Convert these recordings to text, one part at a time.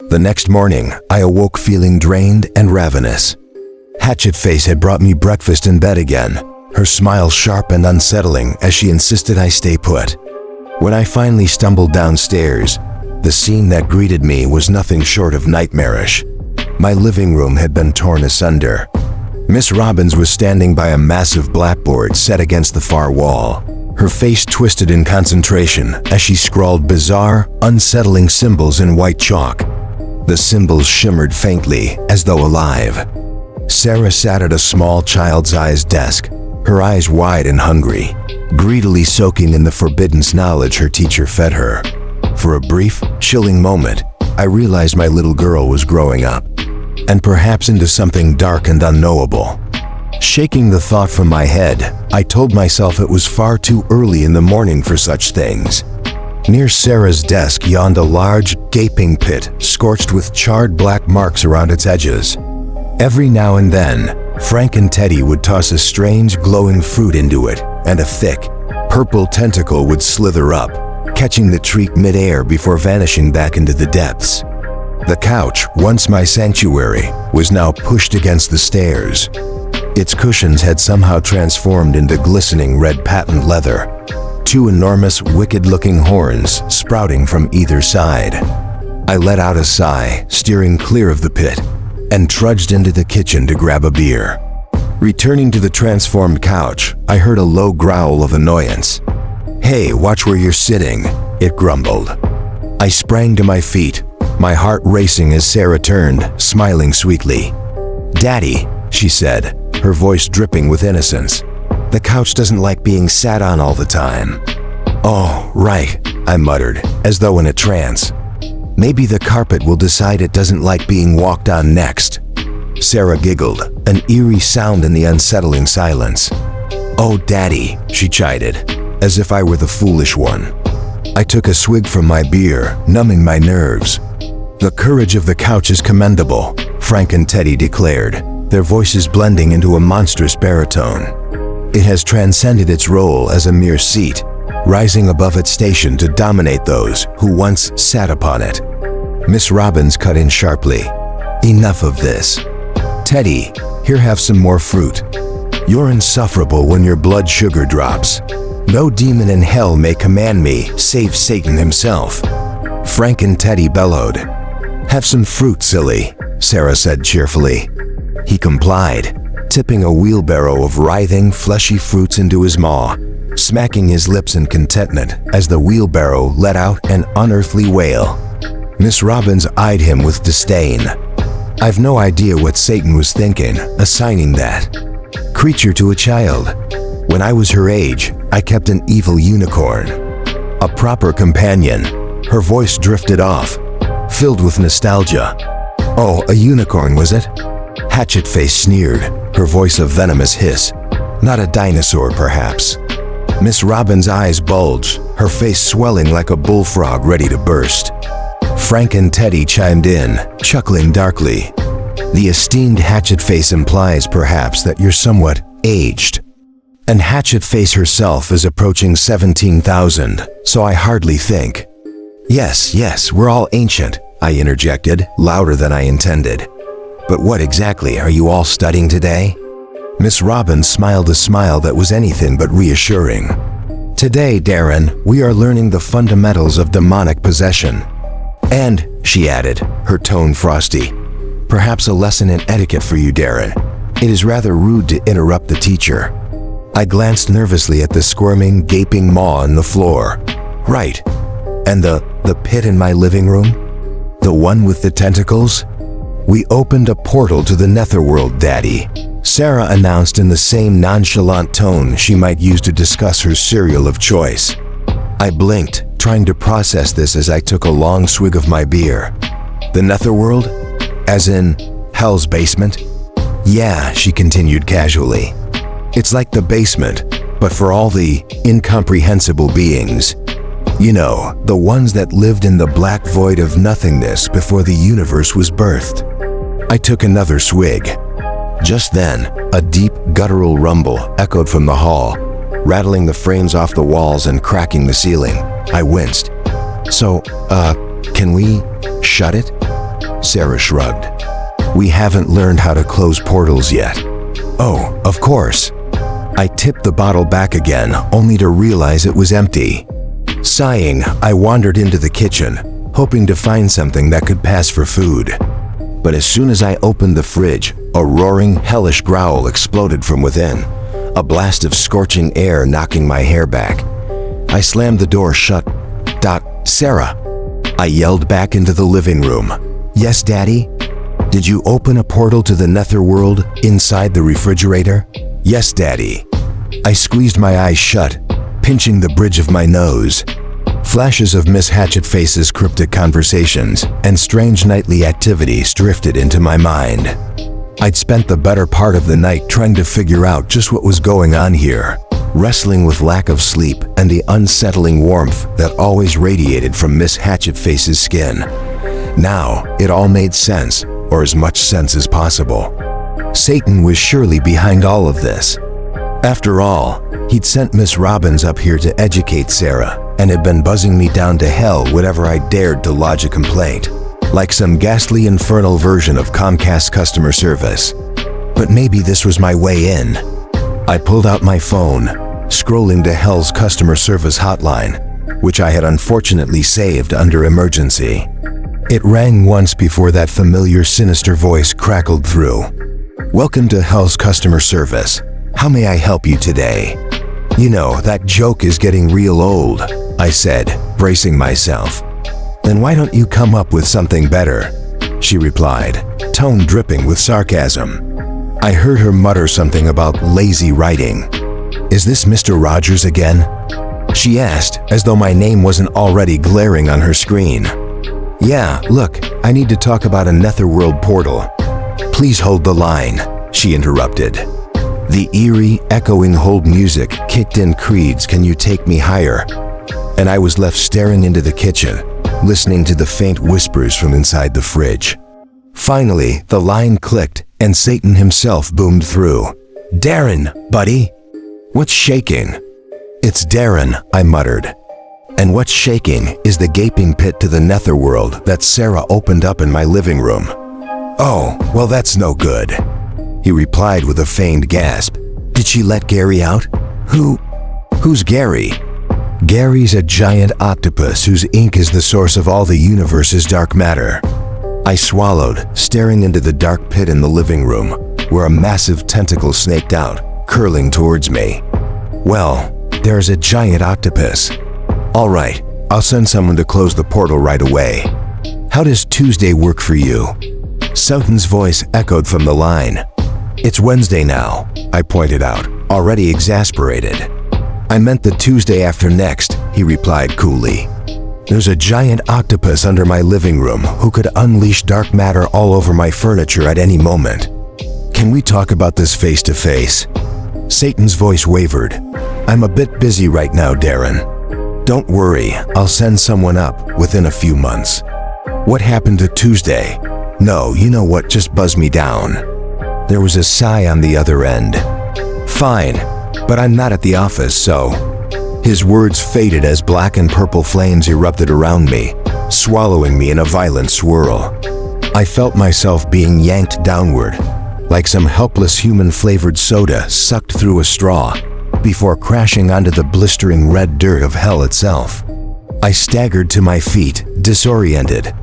The next morning, I awoke feeling drained and ravenous. Hatchet-face had brought me breakfast in bed again, her smile sharp and unsettling as she insisted I stay put. When I finally stumbled downstairs, the scene that greeted me was nothing short of nightmarish. My living room had been torn asunder. Miss Robbins was standing by a massive blackboard set against the far wall, her face twisted in concentration as she scrawled bizarre, unsettling symbols in white chalk. The symbols shimmered faintly, as though alive. Sarah sat at a small child-sized desk, her eyes wide and hungry, greedily soaking in the forbidden knowledge her teacher fed her. For a brief, chilling moment, I realized my little girl was growing up, and perhaps into something dark and unknowable. Shaking the thought from my head, I told myself it was far too early in the morning for such things. Near Sarah's desk yawned a large, gaping pit, scorched with charred black marks around its edges. Every now and then, Frank and Teddy would toss a strange, glowing fruit into it, and a thick, purple tentacle would slither up, catching the treat mid-air before vanishing back into the depths. The couch, once my sanctuary, was now pushed against the stairs. Its cushions had somehow transformed into glistening red patent leather, two enormous, wicked-looking horns sprouting from either side. I let out a sigh, steering clear of the pit, and trudged into the kitchen to grab a beer. Returning to the transformed couch, I heard a low growl of annoyance. "Hey, watch where you're sitting," it grumbled. I sprang to my feet, my heart racing as Sarah turned, smiling sweetly. "Daddy," she said, her voice dripping with innocence, "the couch doesn't like being sat on all the time." "Oh, right," I muttered, as though in a trance. "Maybe the carpet will decide it doesn't like being walked on next." Sarah giggled, an eerie sound in the unsettling silence. "Oh, Daddy," she chided, as if I were the foolish one. I took a swig from my beer, numbing my nerves. "The courage of the couch is commendable," Frank and Teddy declared, their voices blending into a monstrous baritone. "It has transcended its role as a mere seat, rising above its station to dominate those who once sat upon it." Miss Robbins cut in sharply. "Enough of this. Teddy, here, have some more fruit. You're insufferable when your blood sugar drops. No demon in hell may command me, save Satan himself." Frank and Teddy bellowed. "Have some fruit, silly," Sarah said cheerfully. He complied, tipping a wheelbarrow of writhing, fleshy fruits into his maw, smacking his lips in contentment as the wheelbarrow let out an unearthly wail. Miss Robbins eyed him with disdain. I've no idea what Satan was thinking, assigning that creature to a child. When I was her age, I kept an evil unicorn. A proper companion. Her voice drifted off, filled with nostalgia. "Oh, a unicorn, was it?" Hatchet-face sneered, her voice a venomous hiss. "Not a dinosaur, perhaps." Miss Robbins' eyes bulged, her face swelling like a bullfrog ready to burst. Frank and Teddy chimed in, chuckling darkly. "The esteemed Hatchet-face implies, perhaps, that you're somewhat aged. And Hatchet-face herself is approaching 17,000, so I hardly think." Yes, we're all ancient," I interjected, louder than I intended. "But what exactly are you all studying today?" Miss Robbins smiled a smile that was anything but reassuring. "Today, Darren, we are learning the fundamentals of demonic possession. And," she added, her tone frosty, "perhaps a lesson in etiquette for you, Darren. It is rather rude to interrupt the teacher." I glanced nervously at the squirming, gaping maw on the floor. "Right. And the pit in my living room? The one with the tentacles?" "We opened a portal to the netherworld, Daddy," Sarah announced in the same nonchalant tone she might use to discuss her cereal of choice. I blinked, trying to process this as I took a long swig of my beer. "The netherworld? As in, hell's basement?" "Yeah," she continued casually. "It's like the basement, but for all the incomprehensible beings. You know, the ones that lived in the black void of nothingness before the universe was birthed." I took another swig. Just then, a deep, guttural rumble echoed from the hall, rattling the frames off the walls and cracking the ceiling. I winced. "So, can we shut it?" Sarah shrugged. We haven't learned how to close portals yet. Oh, of course. I tipped the bottle back again, only to realize it was empty. Sighing, I wandered into the kitchen, hoping to find something that could pass for food. But as soon as I opened the fridge, a roaring, hellish growl exploded from within, a blast of scorching air knocking my hair back. I slammed the door shut. Sarah, I yelled back into the living room. Yes, Daddy? Did you open a portal to the netherworld inside the refrigerator? Yes, Daddy. I squeezed my eyes shut, pinching the bridge of my nose. Flashes of Miss Hatchet-face's cryptic conversations and strange nightly activities drifted into my mind. I'd spent the better part of the night trying to figure out just what was going on here, wrestling with lack of sleep and the unsettling warmth that always radiated from Miss Hatchet-face's skin. Now, it all made sense, or as much sense as possible. Satan was surely behind all of this. After all, he'd sent Miss Robbins up here to educate Sarah and had been buzzing me down to hell whenever I dared to lodge a complaint, like some ghastly infernal version of Comcast customer service. But maybe this was my way in. I pulled out my phone, scrolling to hell's customer service hotline, which I had unfortunately saved under emergency. It rang once before that familiar sinister voice crackled through. Welcome to hell's customer service. How may I help you today? You know, that joke is getting real old, I said, bracing myself. Then why don't you come up with something better? She replied, tone dripping with sarcasm. I heard her mutter something about lazy writing. Is this Mr. Rogers again? She asked, as though my name wasn't already glaring on her screen. Yeah, look, I need to talk about a netherworld portal. Please hold the line, she interrupted. The eerie, echoing hold music kicked in Creed's Can You Take Me Higher? And I was left staring into the kitchen, listening to the faint whispers from inside the fridge. Finally, the line clicked and Satan himself boomed through. Darren, buddy. What's shaking? It's Darren, I muttered. And what's shaking is the gaping pit to the netherworld that Sarah opened up in my living room. Oh, well that's no good, he replied with a feigned gasp. Did she let Gary out? Who's Gary? Gary's a giant octopus whose ink is the source of all the universe's dark matter. I swallowed, staring into the dark pit in the living room, where a massive tentacle snaked out, curling towards me. Well, there's a giant octopus. All right, I'll send someone to close the portal right away. How does Tuesday work for you? Soughton's voice echoed from the line. It's Wednesday now, I pointed out, already exasperated. I meant the Tuesday after next, he replied coolly. There's a giant octopus under my living room who could unleash dark matter all over my furniture at any moment. Can we talk about this face to face? Satan's voice wavered. I'm a bit busy right now, Darren. Don't worry, I'll send someone up within a few months. What happened to Tuesday? No, you know what just buzzed me down. There was a sigh on the other end. Fine, but I'm not at the office, so... His words faded as black and purple flames erupted around me, swallowing me in a violent swirl. I felt myself being yanked downward, like some helpless human-flavored soda sucked through a straw, before crashing onto the blistering red dirt of hell itself. I staggered to my feet, disoriented,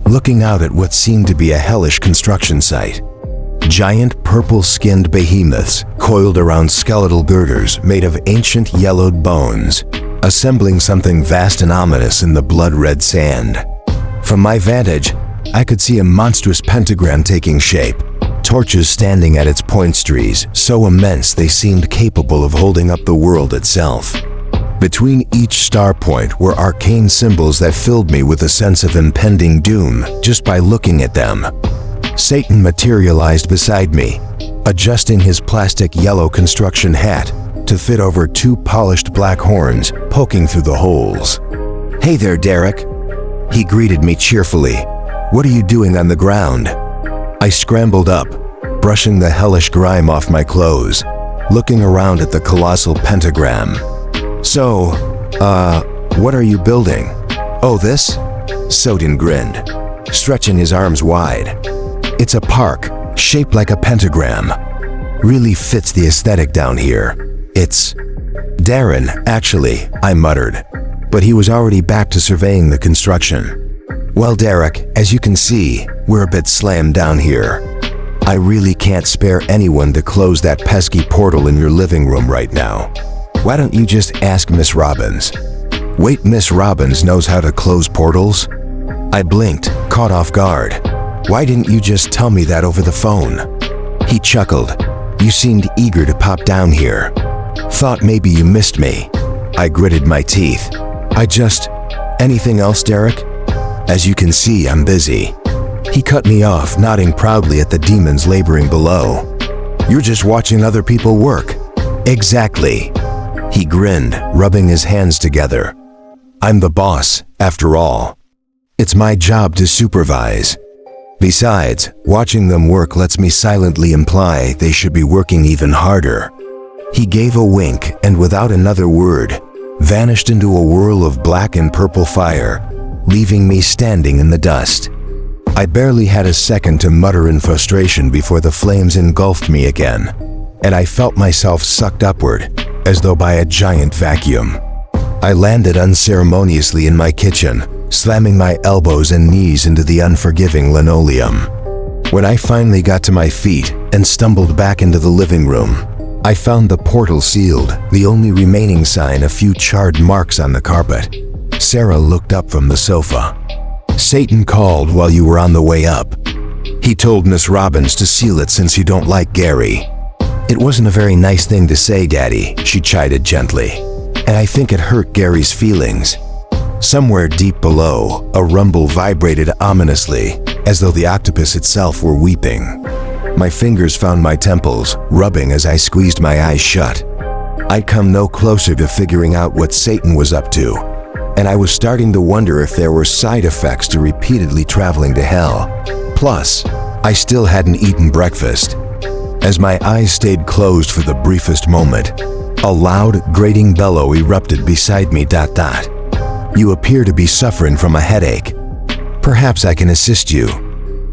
looking out at what seemed to be a hellish construction site. Giant purple-skinned behemoths coiled around skeletal girders made of ancient yellowed bones, assembling something vast and ominous in the blood-red sand. From my vantage, I could see a monstrous pentagram taking shape, torches standing at its point trees, so immense they seemed capable of holding up the world itself. Between each star point were arcane symbols that filled me with a sense of impending doom just by looking at them. Satan materialized beside me, adjusting his plastic yellow construction hat to fit over two polished black horns poking through the holes. Hey there, Derek. He greeted me cheerfully. What are you doing on the ground? I scrambled up, brushing the hellish grime off my clothes, looking around at the colossal pentagram. So, what are you building? Oh, this? Sodin grinned. stretching his arms wide. It's a park, shaped like a pentagram. Really fits the aesthetic down here. It's Darren, actually, I muttered, but he was already back to surveying the construction. Well, Derek, as you can see, we're a bit slammed down here. I really can't spare anyone to close that pesky portal in your living room right now. Why don't you just ask Miss Robbins? Wait, Miss Robbins knows how to close portals? I blinked, caught off guard. Why didn't you just tell me that over the phone? He chuckled. You seemed eager to pop down here. Thought maybe you missed me. I gritted my teeth. Anything else, Derek? As you can see, I'm busy. He cut me off, nodding proudly at the demons laboring below. You're just watching other people work. Exactly. He grinned, rubbing his hands together. I'm the boss, after all. It's my job to supervise. Besides, watching them work lets me silently imply they should be working even harder. He gave a wink and without another word, vanished into a whirl of black and purple fire, leaving me standing in the dust. I barely had a second to mutter in frustration before the flames engulfed me again, and I felt myself sucked upward, as though by a giant vacuum. I landed unceremoniously in my kitchen, slamming my elbows and knees into the unforgiving linoleum. When I finally got to my feet and stumbled back into the living room, I found the portal sealed, the only remaining sign a few charred marks on the carpet. Sarah looked up from the sofa. Satan called while you were on the way up. He told Miss Robbins to seal it since you don't like Gary. It wasn't a very nice thing to say, Daddy, she chided gently, and I think it hurt Gary's feelings. Somewhere deep below, a rumble vibrated ominously, as though the octopus itself were weeping. My fingers found my temples, rubbing as I squeezed my eyes shut. I'd come no closer to figuring out what Satan was up to, and I was starting to wonder if there were side effects to repeatedly traveling to hell. Plus, I still hadn't eaten breakfast. As my eyes stayed closed for the briefest moment, a loud, grating bellow erupted beside me. You appear to be suffering from a headache. Perhaps I can assist you.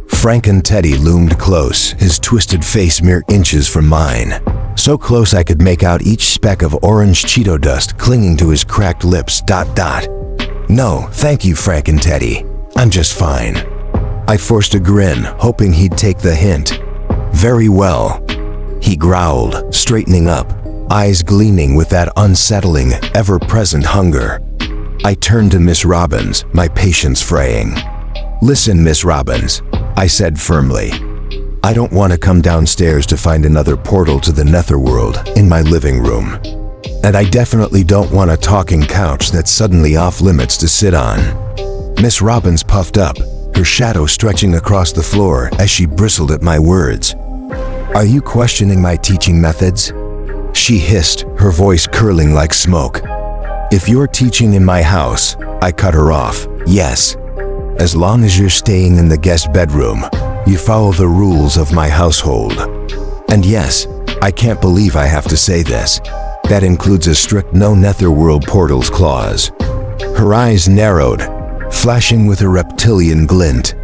Frank and Teddy loomed close, his twisted face mere inches from mine. So close I could make out each speck of orange Cheeto dust clinging to his cracked lips. No, thank you, Frank and Teddy. I'm just fine. I forced a grin, hoping he'd take the hint. Very well, he growled, straightening up, eyes gleaming with that unsettling, ever-present hunger. I turned to Miss Robbins, my patience fraying. Listen, Miss Robbins, I said firmly. I don't want to come downstairs to find another portal to the netherworld in my living room. And I definitely don't want a talking couch that's suddenly off limits to sit on. Miss Robbins puffed up, her shadow stretching across the floor as she bristled at my words. Are you questioning my teaching methods? She hissed, her voice curling like smoke. If you're teaching in my house, I cut her off, yes. As long as you're staying in the guest bedroom, you follow the rules of my household. And yes, I can't believe I have to say this. That includes a strict no netherworld portals clause. Her eyes narrowed, flashing with a reptilian glint.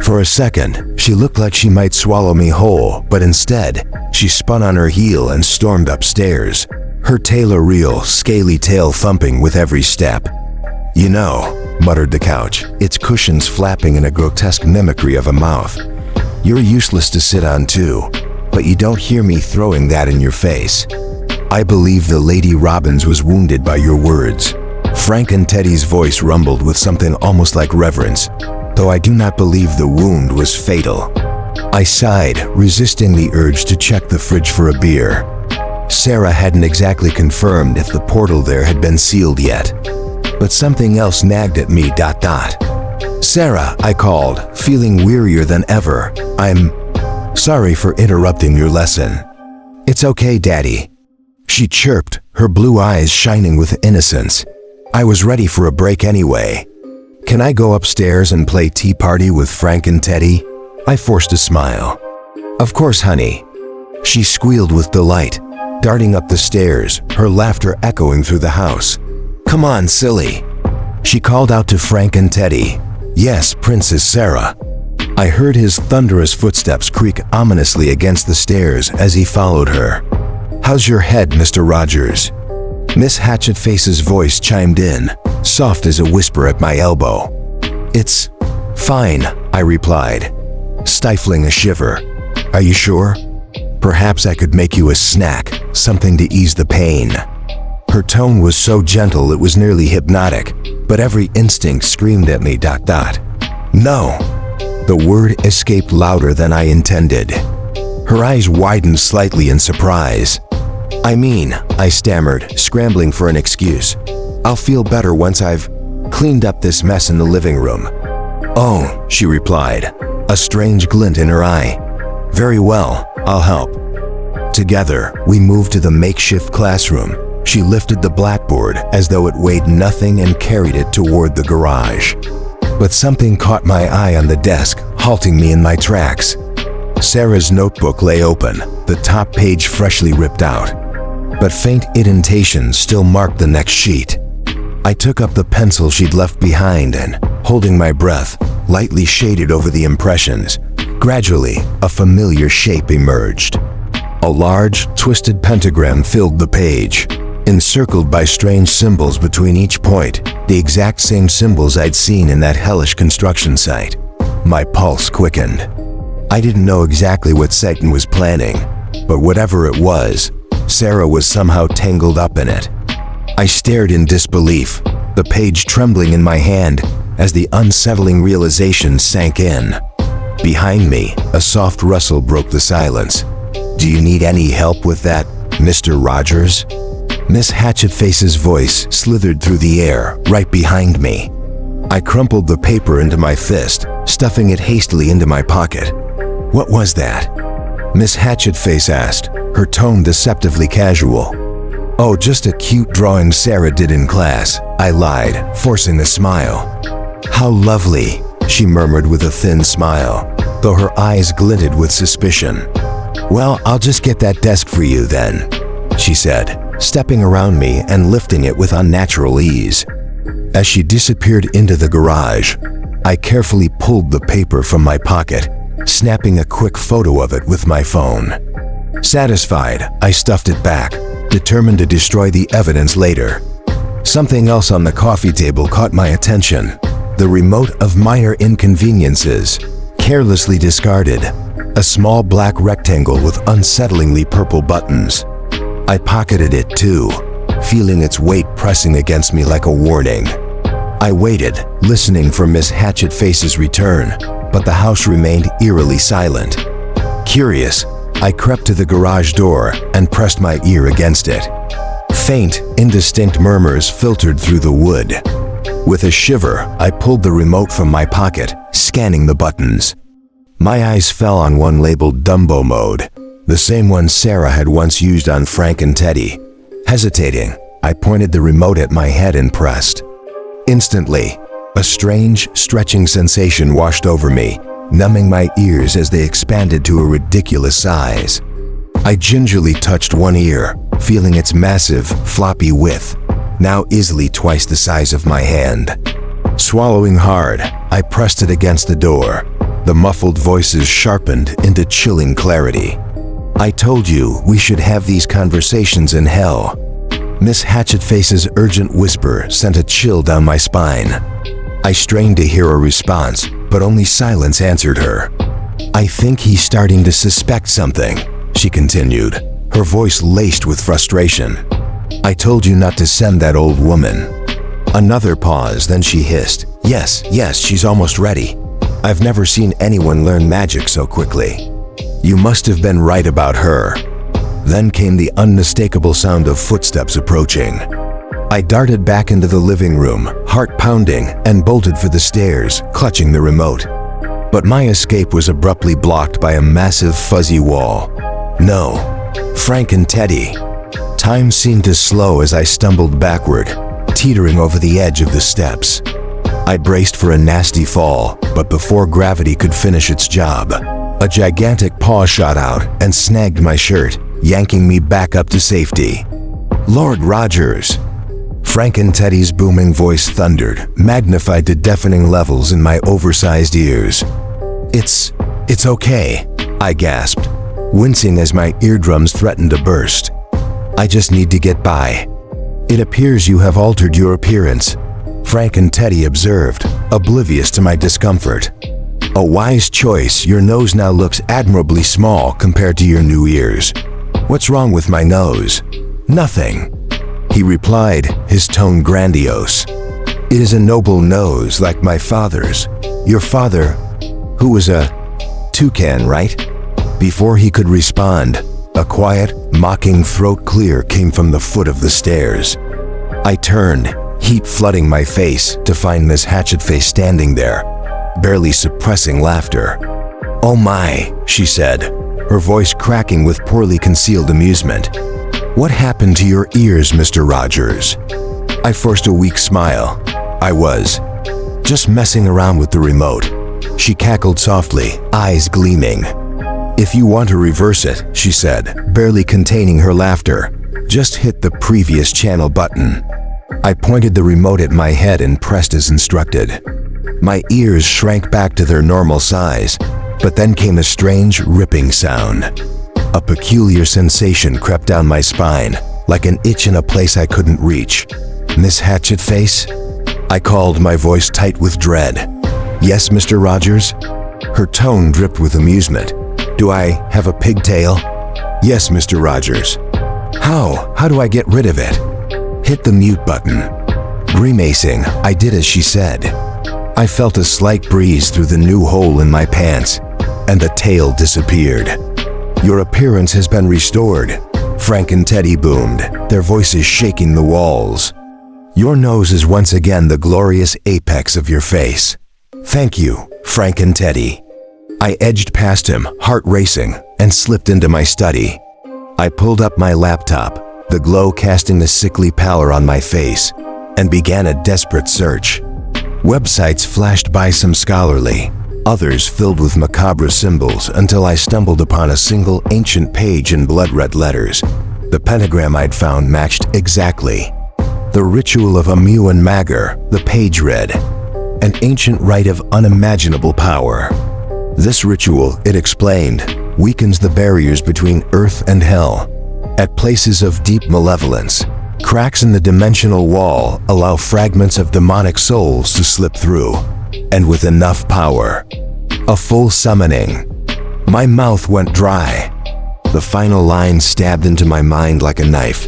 For a second, she looked like she might swallow me whole, but instead, she spun on her heel and stormed upstairs, her tail a real, scaly tail thumping with every step. You know, muttered the couch, its cushions flapping in a grotesque mimicry of a mouth. You're useless to sit on too, but you don't hear me throwing that in your face. I believe the Lady Robbins was wounded by your words. Frank and Teddy's voice rumbled with something almost like reverence, though I do not believe the wound was fatal. I sighed, resisting the urge to check the fridge for a beer. Sarah hadn't exactly confirmed if the portal there had been sealed yet, but something else nagged at me. Sarah, I called, feeling wearier than ever. I'm sorry for interrupting your lesson. It's okay, Daddy, she chirped, her blue eyes shining with innocence. I was ready for a break anyway. Can I go upstairs and play tea party with Frank and Teddy? I forced a smile. Of course, honey. She squealed with delight, darting up the stairs, her laughter echoing through the house. Come on, silly. She called out to Frank and Teddy, Yes, Princess Sarah. I heard his thunderous footsteps creak ominously against the stairs as he followed her. How's your head, Mr. Rogers? Miss Hatchet-face's voice chimed in, soft as a whisper at my elbow. It's fine, I replied, stifling a shiver. Are you sure? Perhaps I could make you a snack, something to ease the pain. Her tone was so gentle it was nearly hypnotic, but every instinct screamed at me, ... No. The word escaped louder than I intended. Her eyes widened slightly in surprise. I stammered, scrambling for an excuse. I'll feel better once I've cleaned up this mess in the living room. Oh, she replied, a strange glint in her eye. Very well, I'll help. Together, we moved to the makeshift classroom. She lifted the blackboard as though it weighed nothing and carried it toward the garage. But something caught my eye on the desk, halting me in my tracks. Sarah's notebook lay open, the top page freshly ripped out. But faint indentations still marked the next sheet. I took up the pencil she'd left behind and, holding my breath, lightly shaded over the impressions. Gradually, a familiar shape emerged. A large, twisted pentagram filled the page, encircled by strange symbols between each point, the exact same symbols I'd seen in that hellish construction site. My pulse quickened. I didn't know exactly what Satan was planning, but whatever it was, Sarah was somehow tangled up in it. I stared in disbelief, the page trembling in my hand as the unsettling realization sank in. Behind me, a soft rustle broke the silence. Do you need any help with that, Mr. Rogers? Miss Hatchet-face's voice slithered through the air, right behind me. I crumpled the paper into my fist, stuffing it hastily into my pocket. What was that? Miss Hatchet-face asked, her tone deceptively casual. Oh, just a cute drawing Sarah did in class, I lied, forcing a smile. How lovely, she murmured with a thin smile, though her eyes glinted with suspicion. Well, I'll just get that desk for you then, she said, stepping around me and lifting it with unnatural ease. As she disappeared into the garage, I carefully pulled the paper from my pocket, snapping a quick photo of it with my phone. Satisfied, I stuffed it back, determined to destroy the evidence later. Something else on the coffee table caught my attention. The remote of minor inconveniences, carelessly discarded, a small black rectangle with unsettlingly purple buttons. I pocketed it too, feeling its weight pressing against me like a warning. I waited, listening for Miss Hatchet-face's return, but the house remained eerily silent. Curious, I crept to the garage door and pressed my ear against it. Faint, indistinct murmurs filtered through the wood. With a shiver, I pulled the remote from my pocket, scanning the buttons. My eyes fell on one labeled Dumbo mode, the same one Sarah had once used on Frank and Teddy. Hesitating, I pointed the remote at my head and pressed. Instantly, a strange, stretching sensation washed over me, numbing my ears as they expanded to a ridiculous size. I gingerly touched one ear, feeling its massive, floppy width, now easily twice the size of my hand. Swallowing hard, I pressed it against the door. The muffled voices sharpened into chilling clarity. I told you we should have these conversations in hell. Miss Hatchet-face's urgent whisper sent a chill down my spine. I strained to hear a response, but only silence answered her. I think he's starting to suspect something, she continued, her voice laced with frustration. I told you not to send that old woman. Another pause, then she hissed, Yes, she's almost ready. I've never seen anyone learn magic so quickly. You must have been right about her. Then came the unmistakable sound of footsteps approaching. I darted back into the living room, heart pounding, and bolted for the stairs, clutching the remote. But my escape was abruptly blocked by a massive fuzzy wall. No, Frank and Teddy. Time seemed to slow as I stumbled backward, teetering over the edge of the steps. I braced for a nasty fall, but before gravity could finish its job, a gigantic paw shot out and snagged my shirt, yanking me back up to safety. Lord Rogers! Teddy's booming voice thundered, magnified to deafening levels in my oversized ears. It's okay, I gasped, wincing as my eardrums threatened to burst. I just need to get by. It appears you have altered your appearance, Teddy observed, oblivious to my discomfort. A wise choice, your nose now looks admirably small compared to your new ears. What's wrong with my nose? Nothing, he replied, his tone grandiose. It is a noble nose like my father's. Your father, who was a toucan, right? Before he could respond, a quiet, mocking throat clear came from the foot of the stairs. I turned, heat flooding my face, to find Miss Hatchet-face standing there, barely suppressing laughter. "Oh my," she said, her voice cracking with poorly concealed amusement. "What happened to your ears, Mr. Rogers?" I forced a weak smile. I was just messing around with the remote. She cackled softly, eyes gleaming. "If you want to reverse it," she said, barely containing her laughter, "just hit the previous channel button." I pointed the remote at my head and pressed as instructed. My ears shrank back to their normal size, but then came a strange, ripping sound. A peculiar sensation crept down my spine, like an itch in a place I couldn't reach. "Miss Hatchet-face?" I called, my voice tight with dread. "Yes, Mr. Rogers?" Her tone dripped with amusement. "Do I have a pigtail?" "Yes, Mr. Rogers." How do I get rid of it?" "Hit the mute button." Grimacing, I did as she said. I felt a slight breeze through the new hole in my pants, and the tail disappeared. "Your appearance has been restored," Teddy boomed, their voices shaking the walls. "Your nose is once again the glorious apex of your face." "Thank you, Teddy." I edged past him, heart racing, and slipped into my study. I pulled up my laptop, the glow casting a sickly pallor on my face, and began a desperate search. Websites flashed by, some scholarly, others filled with macabre symbols, until I stumbled upon a single ancient page in blood-red letters. The pentagram I'd found matched exactly. "The ritual of Amu and Magar," the page read. "An ancient rite of unimaginable power. This ritual," it explained, "weakens the barriers between earth and hell. At places of deep malevolence, cracks in the dimensional wall allow fragments of demonic souls to slip through, and with enough power, a full summoning." My mouth went dry. The final line stabbed into my mind like a knife.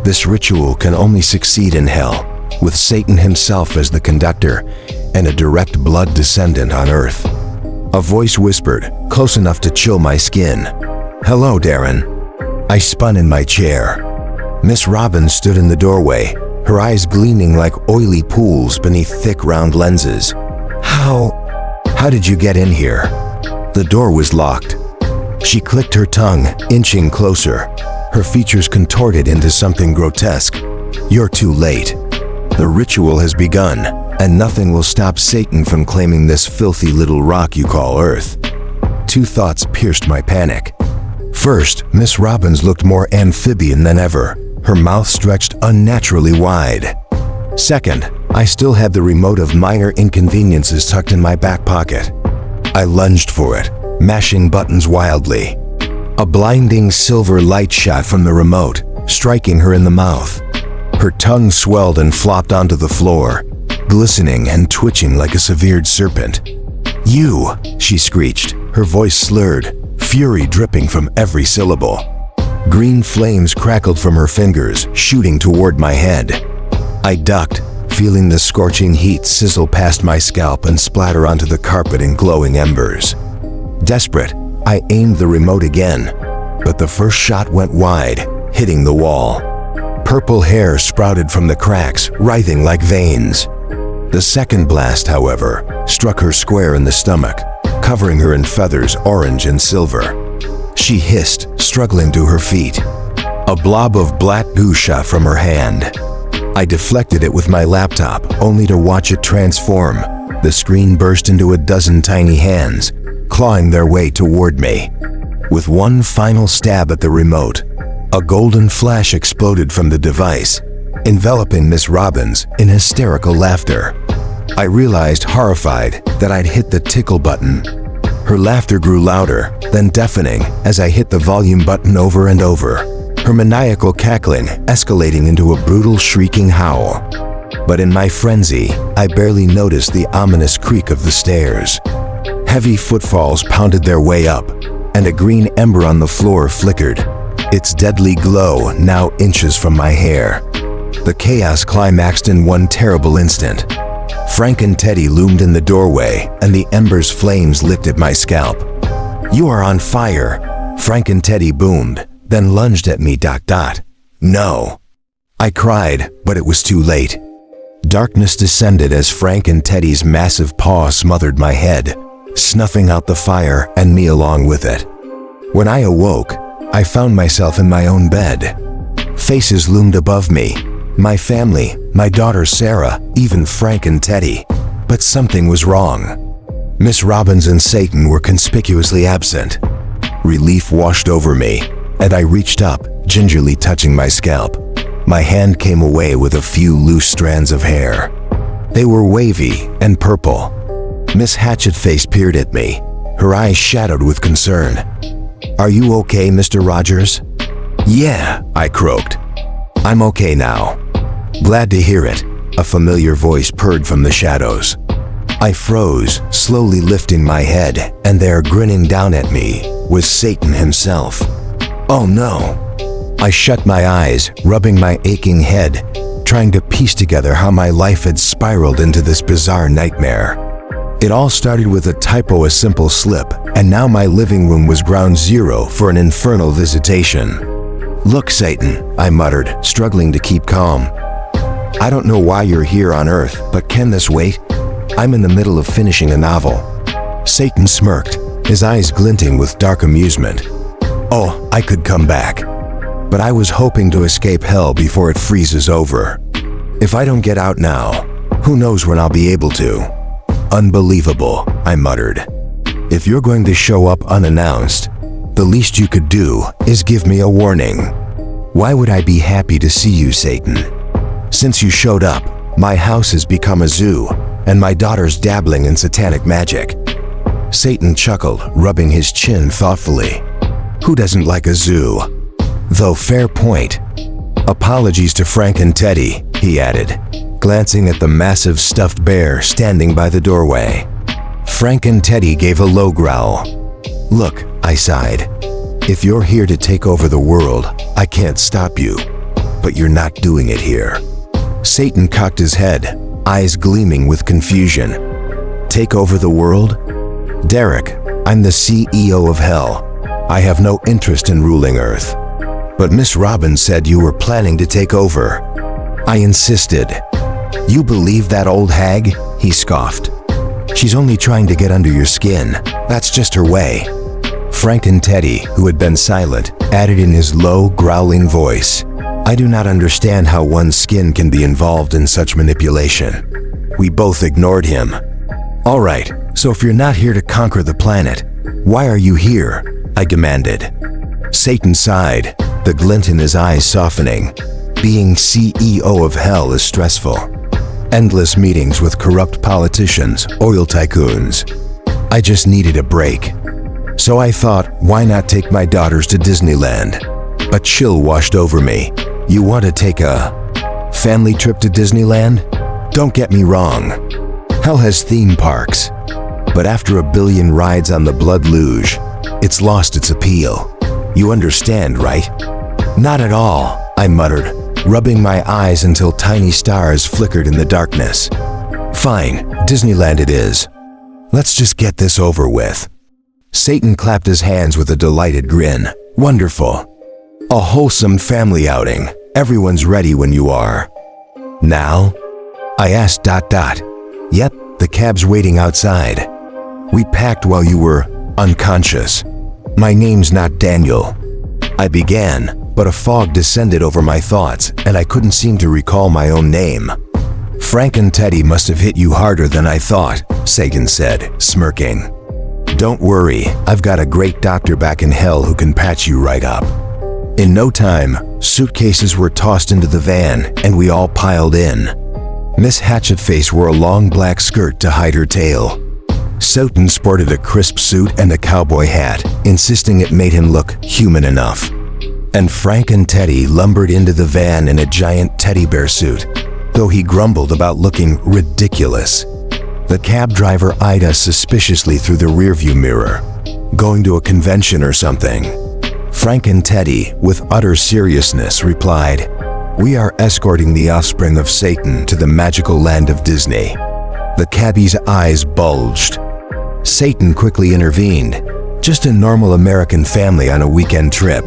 This ritual can only succeed in hell, with Satan himself as the conductor and a direct blood descendant on earth. A voice whispered, close enough to chill my skin. "Hello, Darren." I spun in my chair. Miss Robbins stood in the doorway, her eyes gleaming like oily pools beneath thick round lenses. How did you get in here?" "The door was locked." She clicked her tongue, inching closer, her features contorted into something grotesque. "You're too late. The ritual has begun, and nothing will stop Satan from claiming this filthy little rock you call Earth." Two thoughts pierced my panic. First, Miss Robbins looked more amphibian than ever, her mouth stretched unnaturally wide. Second, I still had the remote of minor inconveniences tucked in my back pocket. I lunged for it, mashing buttons wildly. A blinding silver light shot from the remote, striking her in the mouth. Her tongue swelled and flopped onto the floor, glistening and twitching like a severed serpent. "You!" she screeched, her voice slurred, fury dripping from every syllable. Green flames crackled from her fingers, shooting toward my head. I ducked, feeling the scorching heat sizzle past my scalp and splatter onto the carpet in glowing embers. Desperate, I aimed the remote again, but the first shot went wide, hitting the wall. Purple hair sprouted from the cracks, writhing like veins. The second blast, however, struck her square in the stomach, covering her in feathers orange and silver. She hissed, struggling to her feet. A blob of black goo shot from her hand. I deflected it with my laptop, only to watch it transform. The screen burst into a dozen tiny hands, clawing their way toward me. With one final stab at the remote, a golden flash exploded from the device, enveloping Miss Robbins in hysterical laughter. I realized, horrified, that I'd hit the tickle button. Her laughter grew louder, then deafening as I hit the volume button over and over, her maniacal cackling escalating into a brutal shrieking howl. But in my frenzy, I barely noticed the ominous creak of the stairs. Heavy footfalls pounded their way up, and a green ember on the floor flickered, its deadly glow now inches from my hair. The chaos climaxed in one terrible instant. Frank and Teddy loomed in the doorway, and the ember's flames licked at my scalp. "You are on fire," Frank and Teddy boomed, then lunged at me. "No." I cried, but it was too late. Darkness descended as Frank and Teddy's massive paw smothered my head, snuffing out the fire and me along with it. When I awoke, I found myself in my own bed. Faces loomed above me. My family, my daughter Sarah, even Frank and Teddy. But something was wrong. Miss Robbins and Satan were conspicuously absent. Relief washed over me, and I reached up, gingerly touching my scalp. My hand came away with a few loose strands of hair. They were wavy and purple. Miss Hatchet-face peered at me, her eyes shadowed with concern. "Are you okay, Mr. Rogers?" "Yeah," I croaked. "I'm okay now." "Glad to hear it," a familiar voice purred from the shadows. I froze, slowly lifting my head, and there, grinning down at me, was Satan himself. "Oh no." I shut my eyes, rubbing my aching head, trying to piece together how my life had spiraled into this bizarre nightmare. It all started with a typo, a simple slip, and now my living room was ground zero for an infernal visitation. "Look, Satan," I muttered, struggling to keep calm. "I don't know why you're here on Earth, but can this wait? I'm in the middle of finishing a novel." Satan smirked, his eyes glinting with dark amusement. "Oh, I could come back. But I was hoping to escape hell before it freezes over. If I don't get out now, who knows when I'll be able to." "Unbelievable," I muttered. "If you're going to show up unannounced, the least you could do is give me a warning." "Why would I be happy to see you, Satan? Since you showed up, my house has become a zoo, and my daughter's dabbling in satanic magic." Satan chuckled, rubbing his chin thoughtfully. "Who doesn't like a zoo? Though fair point." "Apologies to Frank and Teddy," he added, glancing at the massive stuffed bear standing by the doorway. Frank and Teddy gave a low growl. "Look," I sighed, "if you're here to take over the world, I can't stop you. But you're not doing it here." Satan cocked his head, eyes gleaming with confusion. "Take over the world? Derek, I'm the CEO of hell. I have no interest in ruling Earth." "But Miss Robbins said you were planning to take over." I insisted. "You believe that old hag?" he scoffed. "She's only trying to get under your skin. That's just her way." Frank and Teddy, who had been silent, added in his low, growling voice, "I do not understand how one's skin can be involved in such manipulation." We both ignored him. "All right, so if you're not here to conquer the planet, why are you here?" I demanded. Satan sighed, the glint in his eyes softening. "Being CEO of hell is stressful. Endless meetings with corrupt politicians, oil tycoons. I just needed a break. So I thought, why not take my daughters to Disneyland?" A chill washed over me. "You want to take a family trip to Disneyland? Don't get me wrong. Hell has theme parks. But after a billion rides on the Blood Luge, it's lost its appeal. You understand, right?" "Not at all," I muttered, rubbing my eyes until tiny stars flickered in the darkness. "Fine, Disneyland it is. Let's just get this over with." Satan clapped his hands with a delighted grin. "Wonderful. A wholesome family outing. Everyone's ready when you are." "Now?" I asked. "Yep, the cab's waiting outside. We packed while you were unconscious. My name's not Daniel." I began, but a fog descended over my thoughts, and I couldn't seem to recall my own name. "Frank and Teddy must have hit you harder than I thought," Satan said, smirking. "Don't worry, I've got a great doctor back in hell who can patch you right up." In no time, suitcases were tossed into the van and we all piled in. Miss Hatchet-face wore a long black skirt to hide her tail. Satan sported a crisp suit and a cowboy hat, insisting it made him look human enough. And Frank and Teddy lumbered into the van in a giant teddy bear suit, though he grumbled about looking ridiculous. The cab driver eyed us suspiciously through the rearview mirror. Going to a convention or something? Frank and Teddy, with utter seriousness, replied, "We are escorting the offspring of Satan to the magical land of Disney." The cabbie's eyes bulged. Satan quickly intervened. Just a normal American family on a weekend trip.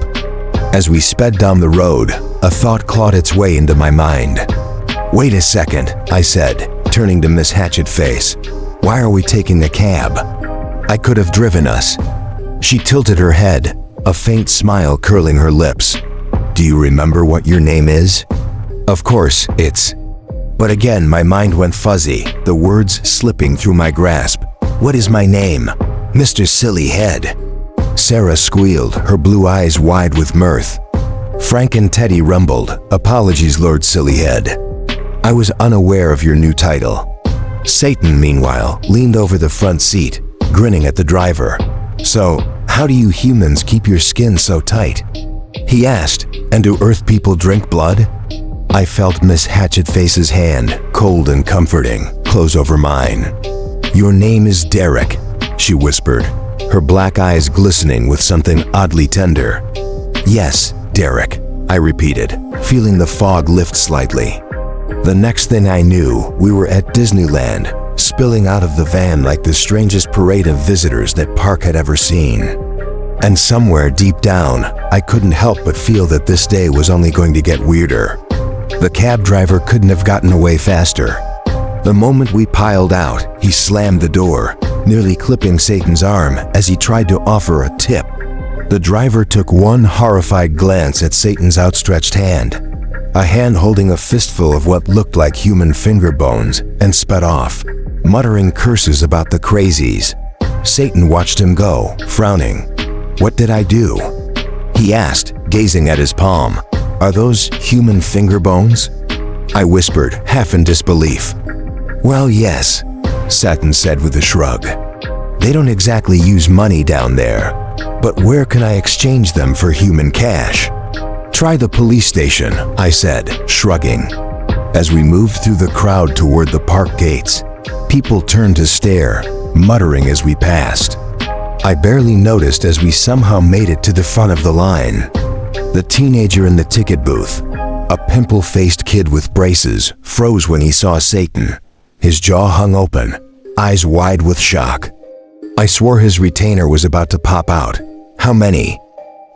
As we sped down the road, a thought clawed its way into my mind. "Wait a second," I said, turning to Miss Hatchet-face. "Why are we taking a cab? I could have driven us." She tilted her head, a faint smile curling her lips. "Do you remember what your name is?" "Of course, it's..." But again, my mind went fuzzy, the words slipping through my grasp. "What is my name?" "Mr. Silly Head." Sarah squealed, her blue eyes wide with mirth. Frank and Teddy rumbled, "Apologies, Lord Sillyhead. I was unaware of your new title." Satan, meanwhile, leaned over the front seat, grinning at the driver. "So, how do you humans keep your skin so tight?" he asked. "And do Earth people drink blood?" I felt Miss Hatchet-face's hand, cold and comforting, close over mine. "Your name is Derek," she whispered, her black eyes glistening with something oddly tender. "Yes, Derek," I repeated, feeling the fog lift slightly. The next thing I knew, we were at Disneyland, spilling out of the van like the strangest parade of visitors that park had ever seen. And somewhere deep down, I couldn't help but feel that this day was only going to get weirder. The cab driver couldn't have gotten away faster. The moment we piled out, he slammed the door, nearly clipping Satan's arm as he tried to offer a tip. The driver took one horrified glance at Satan's outstretched hand, a hand holding a fistful of what looked like human finger bones, and sped off, muttering curses about the crazies. Satan watched him go, frowning. "What did I do?" he asked, gazing at his palm. "Are those human finger bones?" I whispered, half in disbelief. "Well, yes," Satan said with a shrug. "They don't exactly use money down there, but where can I exchange them for human cash?" "Try the police station," I said, shrugging. As we moved through the crowd toward the park gates, people turned to stare, muttering as we passed. I barely noticed as we somehow made it to the front of the line. The teenager in the ticket booth, a pimple-faced kid with braces, froze when he saw Satan. His jaw hung open, eyes wide with shock. I swore his retainer was about to pop out. "How many?"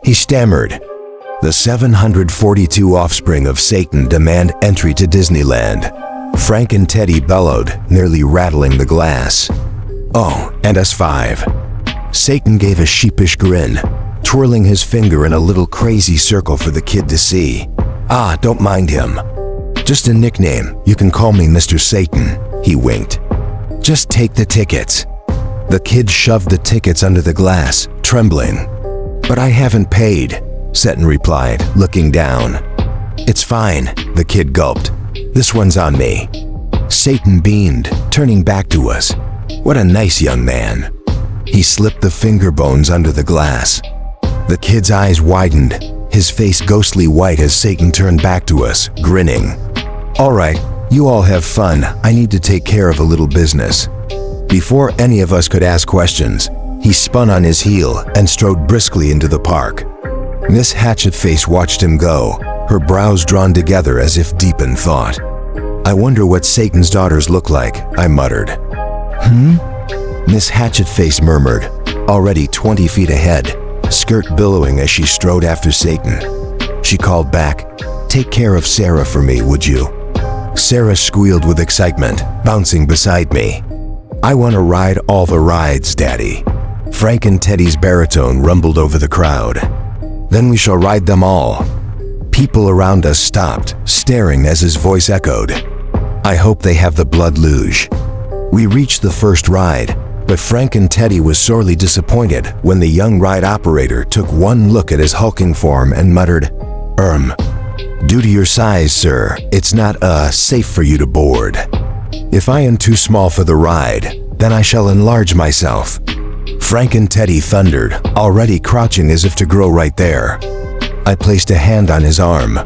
he stammered. "The 742 offspring of Satan demand entry to Disneyland," Frank and Teddy bellowed, nearly rattling the glass. "Oh, and us 5. Satan gave a sheepish grin, twirling his finger in a little crazy circle for the kid to see. "Ah, don't mind him. Just a nickname. You can call me Mr. Satan," he winked. "Just take the tickets." The kid shoved the tickets under the glass, trembling. "But I haven't paid," Satan replied, looking down. "It's fine," the kid gulped. "This one's on me." Satan beamed, turning back to us. "What a nice young man." He slipped the finger bones under the glass. The kid's eyes widened, his face ghostly white as Satan turned back to us, grinning. "All right, you all have fun. I need to take care of a little business." Before any of us could ask questions, he spun on his heel and strode briskly into the park. Miss Hatchet-face watched him go, her brows drawn together as if deep in thought. "I wonder what Satan's daughters look like," I muttered. Miss Hatchet-face murmured, already 20 feet ahead, skirt billowing as she strode after Satan. She called back, "Take care of Sarah for me, would you?" Sarah squealed with excitement, bouncing beside me. "I want to ride all the rides, Daddy." Frank and Teddy's baritone rumbled over the crowd. "Then we shall ride them all." People around us stopped, staring as his voice echoed. "I hope they have the blood luge." We reached the first ride, But Frank and Teddy was sorely disappointed when the young ride operator took one look at his hulking form and muttered, Due to your size, sir, it's not, safe for you to board. If I am too small for the ride, then I shall enlarge myself." Frank and Teddy thundered, already crouching as if to grow right there. I placed a hand on his arm.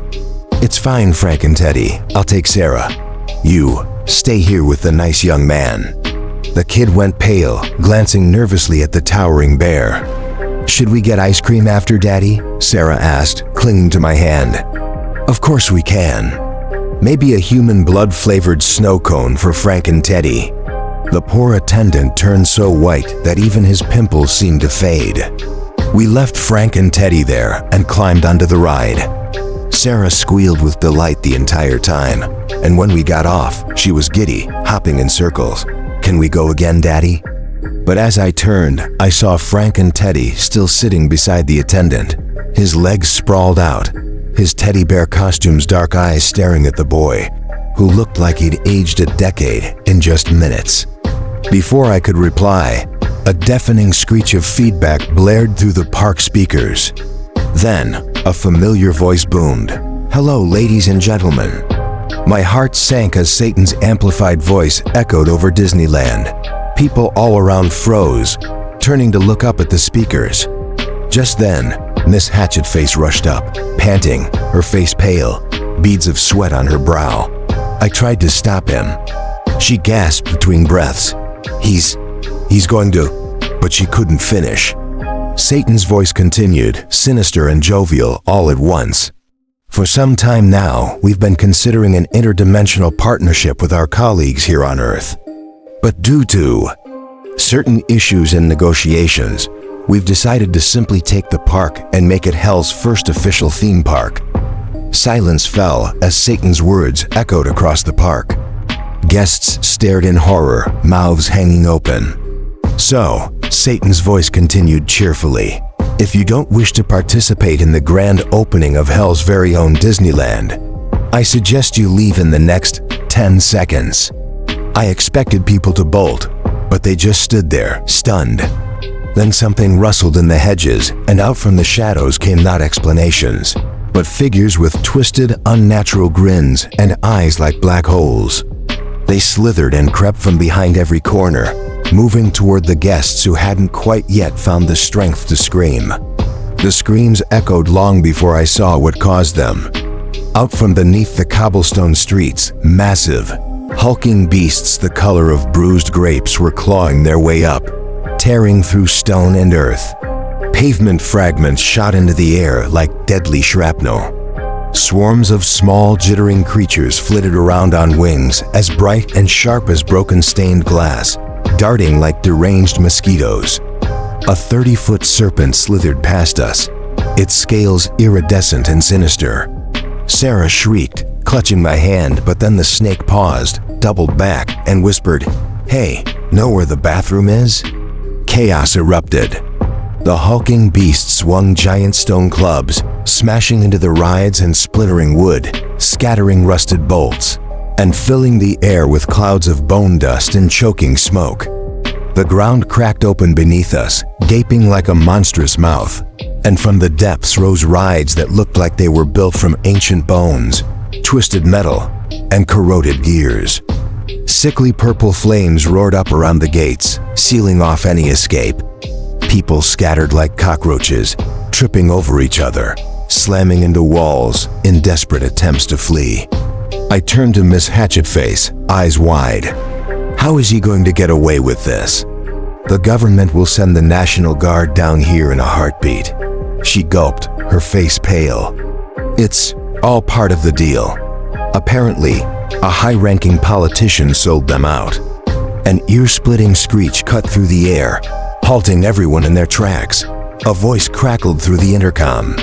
"It's fine, Frank and Teddy. I'll take Sarah. You, stay here with the nice young man." The kid went pale, glancing nervously at the towering bear. "Should we get ice cream after, Daddy?" Sarah asked, clinging to my hand. "Of course we can. Maybe a human blood-flavored snow cone for Frank and Teddy." The poor attendant turned so white that even his pimples seemed to fade. We left Frank and Teddy there and climbed onto the ride. Sarah squealed with delight the entire time, and when we got off, she was giddy, hopping in circles. "Can we go again, Daddy?" But as I turned, I saw Frank and Teddy still sitting beside the attendant, his legs sprawled out, his teddy bear costume's dark eyes staring at the boy, who looked like he'd aged a decade in just minutes. Before I could reply, a deafening screech of feedback blared through the park speakers. Then, a familiar voice boomed, "Hello, ladies and gentlemen." My heart sank as Satan's amplified voice echoed over Disneyland. People all around froze, turning to look up at the speakers. Just then, Miss Hatchet-face rushed up, panting, her face pale, beads of sweat on her brow. I tried to stop him. She gasped between breaths. He's going to," but she couldn't finish. Satan's voice continued, sinister and jovial all at once. "For some time now, we've been considering an interdimensional partnership with our colleagues here on Earth. But due to certain issues and negotiations, we've decided to simply take the park and make it Hell's first official theme park." Silence fell as Satan's words echoed across the park. Guests stared in horror, mouths hanging open. "So," Satan's voice continued cheerfully, "if you don't wish to participate in the grand opening of Hell's very own Disneyland, I suggest you leave in the next 10 seconds. I expected people to bolt, but they just stood there, stunned. Then something rustled in the hedges, and out from the shadows came not explanations, but figures with twisted, unnatural grins and eyes like black holes. They slithered and crept from behind every corner, moving toward the guests who hadn't quite yet found the strength to scream. The screams echoed long before I saw what caused them. Out from beneath the cobblestone streets, massive, hulking beasts the color of bruised grapes were clawing their way up, tearing through stone and earth. Pavement fragments shot into the air like deadly shrapnel. Swarms of small, jittering creatures flitted around on wings as bright and sharp as broken stained glass, darting like deranged mosquitoes. A 30-foot serpent slithered past us, its scales iridescent and sinister. Sarah shrieked, clutching my hand, but then the snake paused, doubled back, and whispered, "Hey, know where the bathroom is?" Chaos erupted. The hulking beast swung giant stone clubs, smashing into the rides and splintering wood, scattering rusted bolts, and filling the air with clouds of bone dust and choking smoke. The ground cracked open beneath us, gaping like a monstrous mouth, and from the depths rose rides that looked like they were built from ancient bones, twisted metal, and corroded gears. Sickly purple flames roared up around the gates, sealing off any escape. People scattered like cockroaches, tripping over each other, slamming into walls in desperate attempts to flee. I turned to Miss Hatchet-face, eyes wide. How is he going to get away with this? The government will send the National Guard down here in a heartbeat. She gulped, her face pale. It's all part of the deal. Apparently, a high-ranking politician sold them out. An ear-splitting screech cut through the air, halting everyone in their tracks. A voice crackled through the intercom.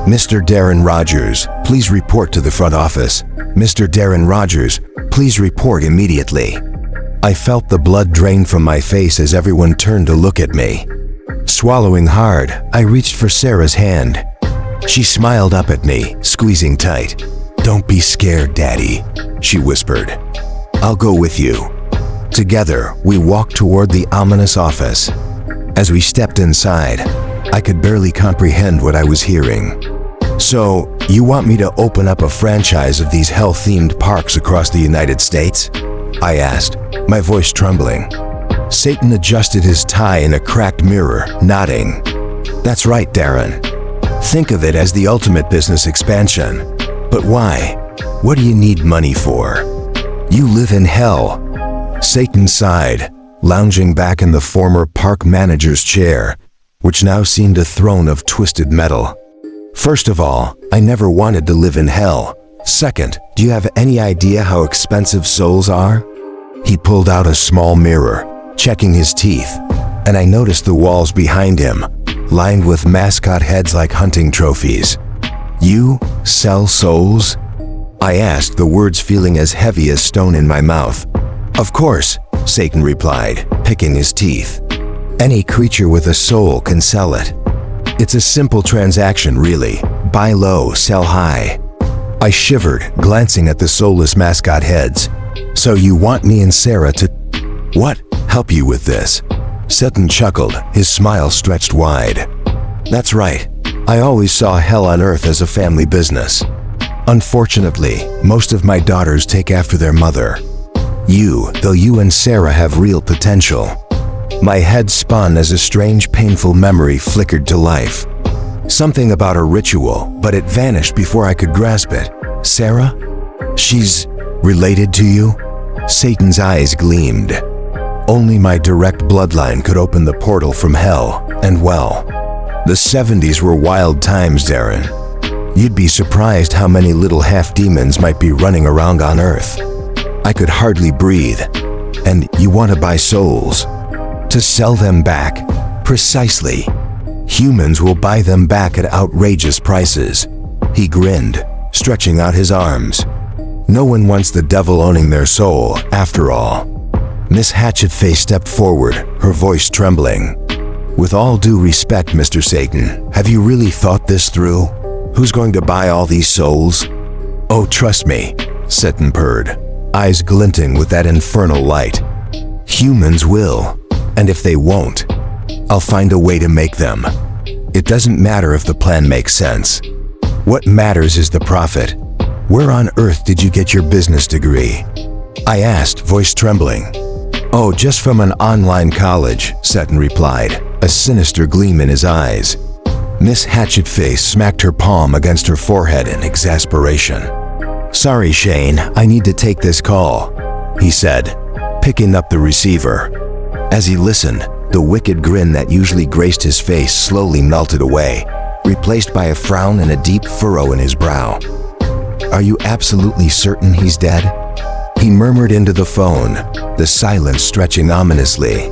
"Mr. Darren Rogers, please report to the front office. Mr. Darren Rogers, please report immediately." I felt the blood drain from my face as everyone turned to look at me. Swallowing hard, I reached for Sarah's hand. She smiled up at me, squeezing tight. "Don't be scared, Daddy," she whispered. "I'll go with you." Together, we walked toward the ominous office. As we stepped inside, I could barely comprehend what I was hearing. "So, you want me to open up a franchise of these hell-themed parks across the United States?" I asked, my voice trembling. Satan adjusted his tie in a cracked mirror, nodding. "That's right, Darren. Think of it as the ultimate business expansion. But why? What do you need money for? You live in hell." Satan sighed, lounging back in the former park manager's chair, which now seemed a throne of twisted metal. "First of all, I never wanted to live in hell. Second, do you have any idea how expensive souls are?" He pulled out a small mirror, checking his teeth, and I noticed the walls behind him, lined with mascot heads like hunting trophies. "You sell souls?" I asked, the words feeling as heavy as stone in my mouth. "Of course," Satan replied, picking his teeth. "Any creature with a soul can sell it. It's a simple transaction, really. Buy low, sell high." I shivered, glancing at the soulless mascot heads. "So you want me and Sarah to, what, help you with this?" Satan chuckled, his smile stretched wide. "That's right. I always saw hell on earth as a family business. Unfortunately, most of my daughters take after their mother. Though you and Sarah have real potential." My head spun as a strange, painful memory flickered to life. Something about a ritual, but it vanished before I could grasp it. "Sarah? She's related to you?" Satan's eyes gleamed. Only my direct bloodline could open the portal from hell, and well, the 70s were wild times, Darren. You'd be surprised how many little half-demons might be running around on Earth. I could hardly breathe. "And you want to buy souls? To sell them back?" "Precisely. Humans will buy them back at outrageous prices." He grinned, stretching out his arms. "No one wants the devil owning their soul, after all." Miss Hatchet-face stepped forward, her voice trembling. "With all due respect, Mr. Satan, have you really thought this through? Who's going to buy all these souls?" "Oh, trust me," Satan purred, eyes glinting with that infernal light. "Humans will, and if they won't, I'll find a way to make them. It doesn't matter if the plan makes sense. What matters is the profit. Where on earth did you get your business degree?" I asked, voice trembling. "Oh, just from an online college," Satan replied, a sinister gleam in his eyes. Miss Hatchet-face smacked her palm against her forehead in exasperation. "Sorry, Shane, I need to take this call," he said, picking up the receiver. As he listened, the wicked grin that usually graced his face slowly melted away, replaced by a frown and a deep furrow in his brow. "Are you absolutely certain he's dead?" he murmured into the phone, the silence stretching ominously.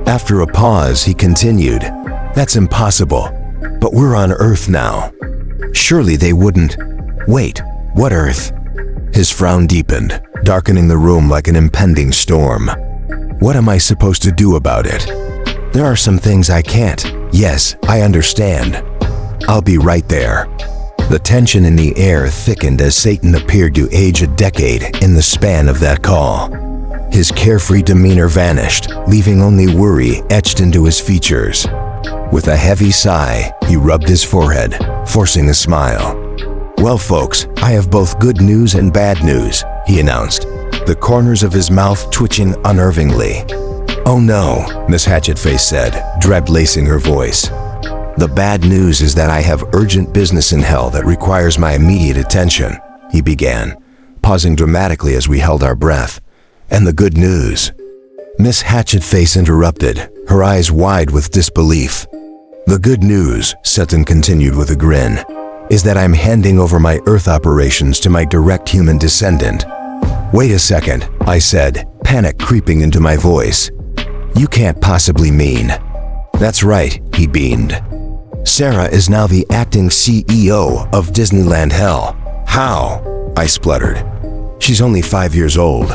After a pause, he continued, "That's impossible. But we're on Earth now. Surely they wouldn't." "Wait, what Earth?" His frown deepened, darkening the room like an impending storm. "What am I supposed to do about it?" "There are some things I can't." "Yes, I understand. I'll be right there." The tension in the air thickened as Satan appeared to age a decade in the span of that call. His carefree demeanor vanished, leaving only worry etched into his features. With a heavy sigh, he rubbed his forehead, forcing a smile. "Well, folks, I have both good news and bad news," he announced, the corners of his mouth twitching unnervingly. "Oh no," Miss Hatchet-face said, dread lacing her voice. "The bad news is that I have urgent business in hell that requires my immediate attention," he began, pausing dramatically as we held our breath. "And the good news—" Miss Hatchet-face interrupted, her eyes wide with disbelief. "The good news," Satan continued with a grin, "is that I'm handing over my Earth operations to my direct human descendant." "Wait a second," I said, panic creeping into my voice. "You can't possibly mean—" "That's right," he beamed. "Sarah is now the acting CEO of Disneyland Hell." "How?" I spluttered. "She's only 5 years old."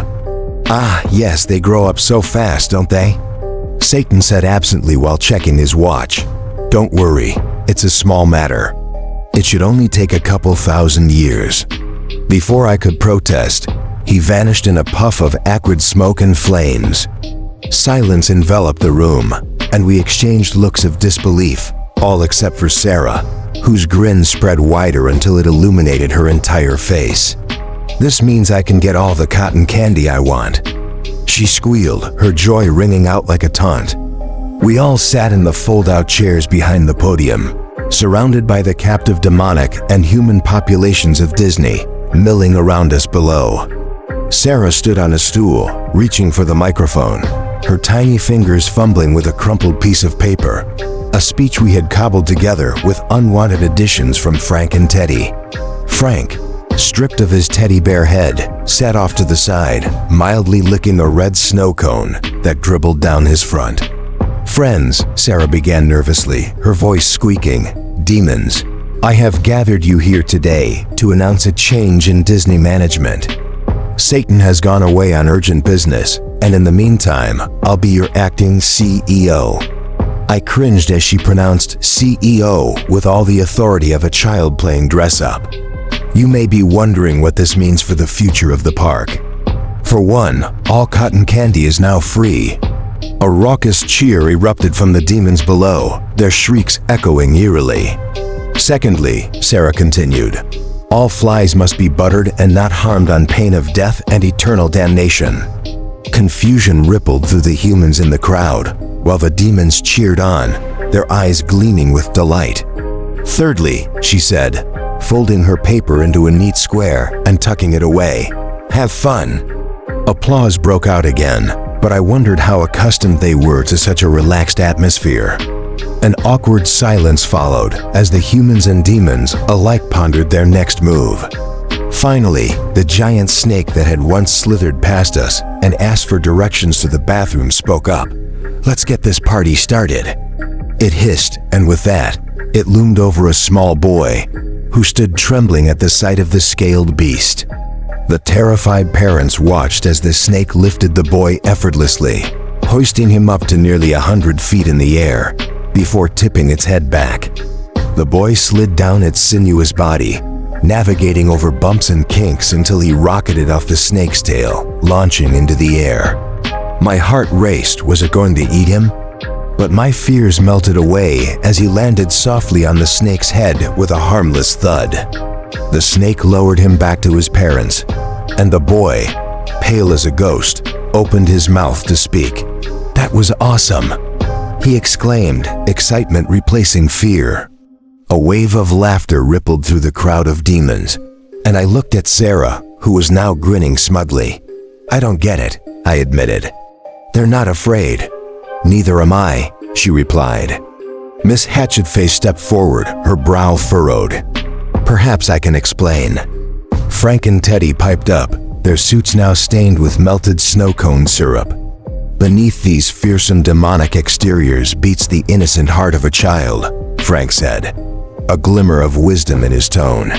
"Ah, yes, they grow up so fast, don't they?" Satan said absently while checking his watch. "Don't worry, it's a small matter. It should only take a couple thousand years." Before I could protest, He vanished in a puff of acrid smoke and flames. Silence enveloped the room, and we exchanged looks of disbelief, all except for Sarah, whose grin spread wider until it illuminated her entire face. "This means I can get all the cotton candy I want," she squealed, her joy ringing out like a taunt. We all sat in the fold-out chairs behind the podium, surrounded by the captive demonic and human populations of Disney, milling around us below. Sarah stood on a stool, reaching for the microphone, her tiny fingers fumbling with a crumpled piece of paper, a speech we had cobbled together with unwanted additions from Frank and Teddy. Frank, stripped of his teddy bear head, sat off to the side, mildly licking a red snow cone that dribbled down his front. "Friends," Sarah began nervously, her voice squeaking, "demons, I have gathered you here today to announce a change in Disney management. Satan has gone away on urgent business, and in the meantime, I'll be your acting CEO." I cringed as she pronounced CEO with all the authority of a child playing dress-up. You may be wondering what this means for the future of the park. For one, all cotton candy is now free. A raucous cheer erupted from the demons below, their shrieks echoing eerily. Secondly, Sarah continued, all flies must be buttered and not harmed on pain of death and eternal damnation. Confusion rippled through the humans in the crowd, while the demons cheered on, their eyes gleaming with delight. Thirdly, she said, folding her paper into a neat square and tucking it away, have fun. Applause broke out again, but I wondered how accustomed they were to such a relaxed atmosphere. An awkward silence followed as the humans and demons alike pondered their next move. Finally, the giant snake that had once slithered past us and asked for directions to the bathroom spoke up. "Let's get this party started." It hissed, and with that, it loomed over a small boy who stood trembling at the sight of the scaled beast. The terrified parents watched as the snake lifted the boy effortlessly, hoisting him up to nearly 100 feet in the air before tipping its head back. The boy slid down its sinuous body, navigating over bumps and kinks until he rocketed off the snake's tail, launching into the air. My heart raced. Was it going to eat him? But my fears melted away as he landed softly on the snake's head with a harmless thud. The snake lowered him back to his parents, and the boy, pale as a ghost, opened his mouth to speak. "That was awesome," he exclaimed, excitement replacing fear. A wave of laughter rippled through the crowd of demons, and I looked at Sarah, who was now grinning smugly. "I don't get it," I admitted. "They're not afraid." "Neither am I," she replied. Miss Hatchet-face stepped forward, her brow furrowed. "Perhaps I can explain." Frank and Teddy piped up, their suits now stained with melted snow cone syrup. "Beneath these fearsome demonic exteriors beats the innocent heart of a child," Frank said, a glimmer of wisdom in his tone.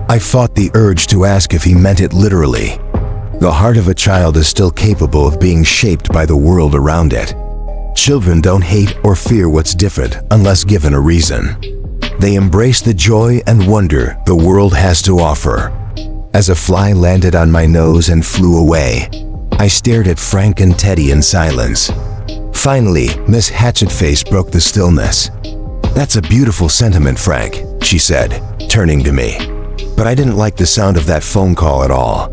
I fought the urge to ask if he meant it literally. The heart of a child is still capable of being shaped by the world around it. Children don't hate or fear what's different unless given a reason. They embrace the joy and wonder the world has to offer. As a fly landed on my nose and flew away, I stared at Frank and Teddy in silence. Finally, Miss Hatchet-face broke the stillness. "That's a beautiful sentiment, Frank," she said, turning to me. "But I didn't like the sound of that phone call at all.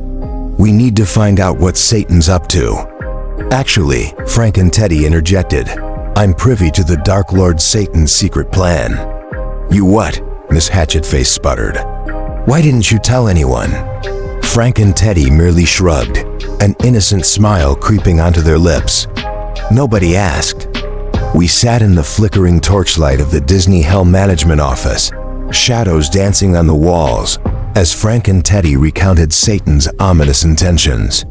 We need to find out what Satan's up to." "Actually," Frank and Teddy interjected, "I'm privy to the Dark Lord Satan's secret plan." "You what?" Miss Hatchet-face sputtered. "Why didn't you tell anyone?" Frank and Teddy merely shrugged, an innocent smile creeping onto their lips. Nobody asked. We sat in the flickering torchlight of the Disney Hell Management Office, shadows dancing on the walls, as Frank and Teddy recounted Satan's ominous intentions.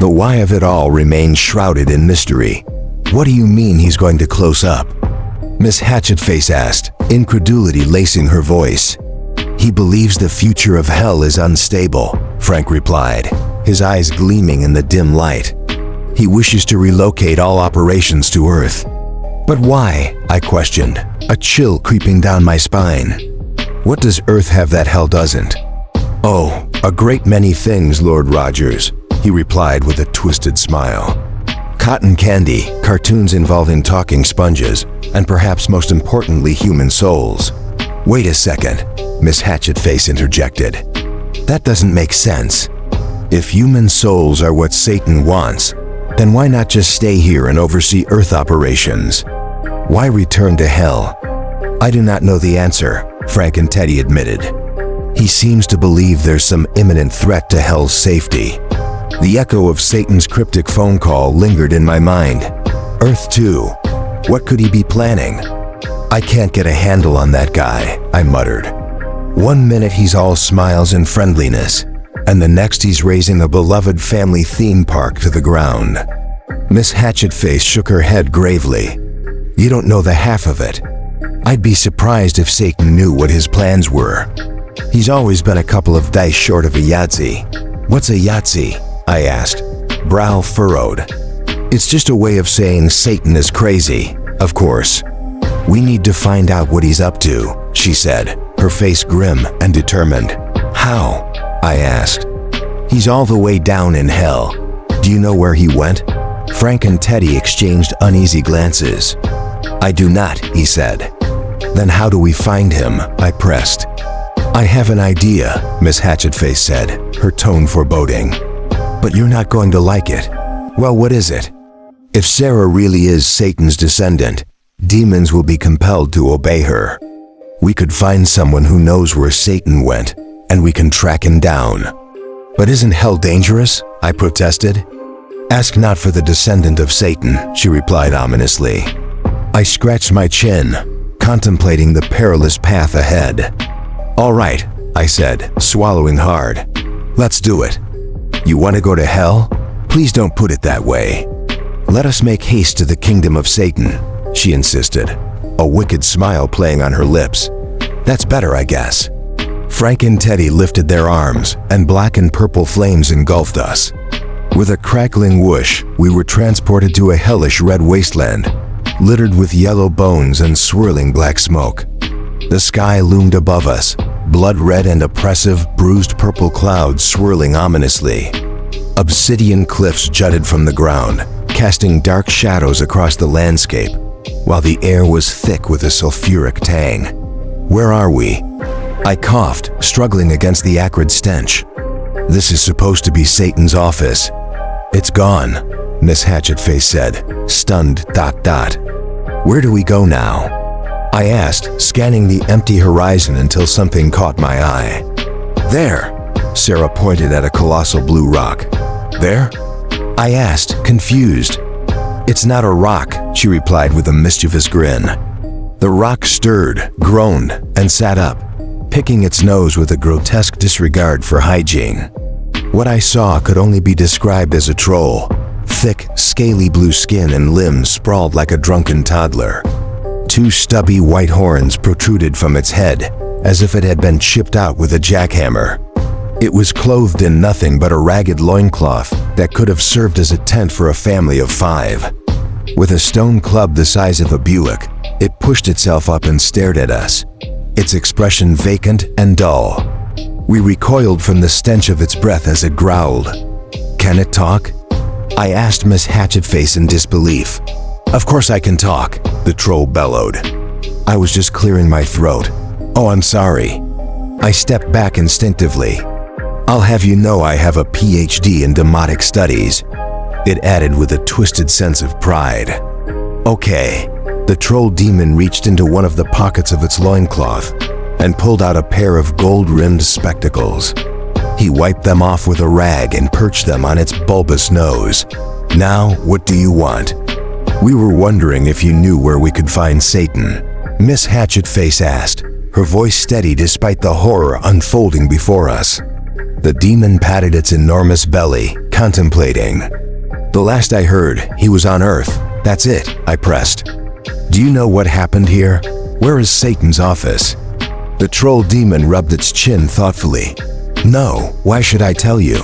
The why of it all remained shrouded in mystery. "What do you mean he's going to close up?" Miss Hatchet-face asked, incredulity lacing her voice. "He believes the future of hell is unstable," Frank replied, his eyes gleaming in the dim light. "He wishes to relocate all operations to Earth." "But why?" I questioned, a chill creeping down my spine. "What does Earth have that hell doesn't?" "Oh, a great many things, Lord Rogers," he replied with a twisted smile. Cotton candy, cartoons involving talking sponges, and perhaps most importantly, human souls. Wait a second, Miss Hatchet-face interjected. That doesn't make sense. If human souls are what Satan wants, then why not just stay here and oversee Earth operations? Why return to hell? I do not know the answer, Frank and Teddy admitted. He seems to believe there's some imminent threat to hell's safety. The echo of Satan's cryptic phone call lingered in my mind. Earth 2. What could he be planning? I can't get a handle on that guy, I muttered. One minute he's all smiles and friendliness, and the next he's raising a beloved family theme park to the ground. Miss Hatchet-face shook her head gravely. You don't know the half of it. I'd be surprised if Satan knew what his plans were. He's always been a couple of dice short of a Yahtzee. What's a Yahtzee? I asked, brow furrowed. It's just a way of saying Satan is crazy, of course. We need to find out what he's up to, she said, her face grim and determined. How? I asked. He's all the way down in hell. Do you know where he went? Frank and Teddy exchanged uneasy glances. I do not, he said. Then how do we find him? I pressed. I have an idea, Miss Hatchet-face said, her tone foreboding. But you're not going to like it. Well, what is it? If Sarah really is Satan's descendant, demons will be compelled to obey her. We could find someone who knows where Satan went, and we can track him down. But isn't hell dangerous? I protested. Ask not for the descendant of Satan, she replied ominously. I scratched my chin, contemplating the perilous path ahead. All right, I said, swallowing hard. Let's do it. You want to go to hell? Please don't put it that way. Let us make haste to the kingdom of Satan, she insisted, a wicked smile playing on her lips. That's better, I guess. Frank and Teddy lifted their arms, and black and purple flames engulfed us. With a crackling whoosh, we were transported to a hellish red wasteland, littered with yellow bones and swirling black smoke. The sky loomed above us, blood red and oppressive, bruised purple clouds swirling ominously. Obsidian cliffs jutted from the ground, casting dark shadows across the landscape, while the air was thick with a sulfuric tang. Where are we? I coughed, struggling against the acrid stench. This is supposed to be Satan's office. It's gone, Miss Hatchet-face said, stunned. Where do we go now? I asked, scanning the empty horizon until something caught my eye. There, Sarah pointed at a colossal blue rock. There? I asked, confused. It's not a rock, she replied with a mischievous grin. The rock stirred, groaned, and sat up, picking its nose with a grotesque disregard for hygiene. What I saw could only be described as a troll, thick, scaly blue skin and limbs sprawled like a drunken toddler. Two stubby white horns protruded from its head, as if it had been chipped out with a jackhammer. It was clothed in nothing but a ragged loincloth that could have served as a tent for a family of 5. With a stone club the size of a Buick, it pushed itself up and stared at us, its expression vacant and dull. We recoiled from the stench of its breath as it growled. Can it talk? I asked Miss Hatchet-face in disbelief. Of course I can talk, the troll bellowed. I was just clearing my throat. Oh, I'm sorry. I stepped back instinctively. I'll have you know I have a PhD in demotic studies, it added with a twisted sense of pride. Okay. The troll demon reached into one of the pockets of its loincloth and pulled out a pair of gold-rimmed spectacles. He wiped them off with a rag and perched them on its bulbous nose. Now, what do you want? We were wondering if you knew where we could find Satan, Miss Hatchet-face asked, her voice steady despite the horror unfolding before us. The demon patted its enormous belly, contemplating. The last I heard, he was on Earth. That's it, I pressed. Do you know what happened here? Where is Satan's office? The troll demon rubbed its chin thoughtfully. No, why should I tell you?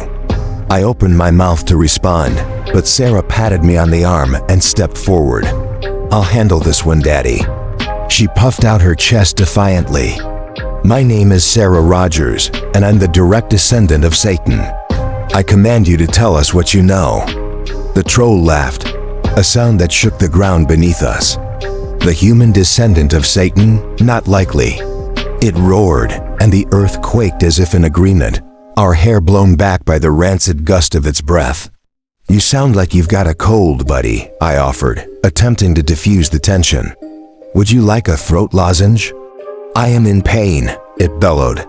I opened my mouth to respond, but Sarah patted me on the arm and stepped forward. I'll handle this one, Daddy. She puffed out her chest defiantly. My name is Sarah Rogers, and I'm the direct descendant of Satan. I command you to tell us what you know." The troll laughed, a sound that shook the ground beneath us. "The human descendant of Satan? Not likely." It roared, and the earth quaked as if in agreement, our hair blown back by the rancid gust of its breath. "You sound like you've got a cold, buddy," I offered, attempting to diffuse the tension. "Would you like a throat lozenge?" "I am in pain," it bellowed.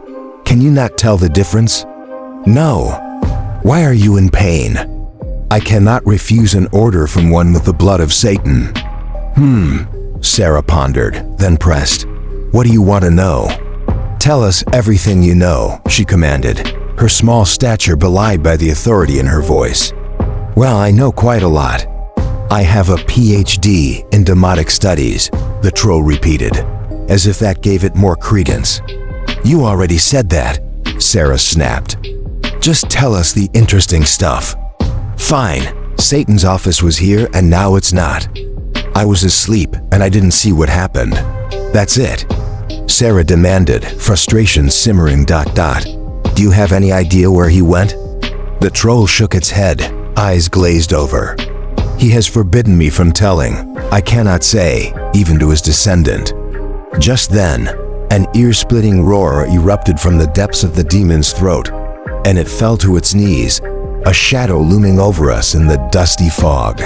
"Can you not tell the difference?" "No." "Why are you in pain?" "I cannot refuse an order from one with the blood of Satan." Sarah pondered, then pressed. "What do you want to know?" "Tell us everything you know," she commanded, her small stature belied by the authority in her voice. "Well, I know quite a lot. I have a PhD in demonic studies," the troll repeated, as if that gave it more credence. "You already said that," Sarah snapped. "Just tell us the interesting stuff." "Fine. Satan's office was here and now it's not. I was asleep and I didn't see what happened. That's it," Sarah demanded, frustration simmering. "Do you have any idea where he went?" The troll shook its head, eyes glazed over. "He has forbidden me from telling. I cannot say, even to his descendant." Just then, an ear-splitting roar erupted from the depths of the demon's throat, and it fell to its knees, a shadow looming over us in the dusty fog.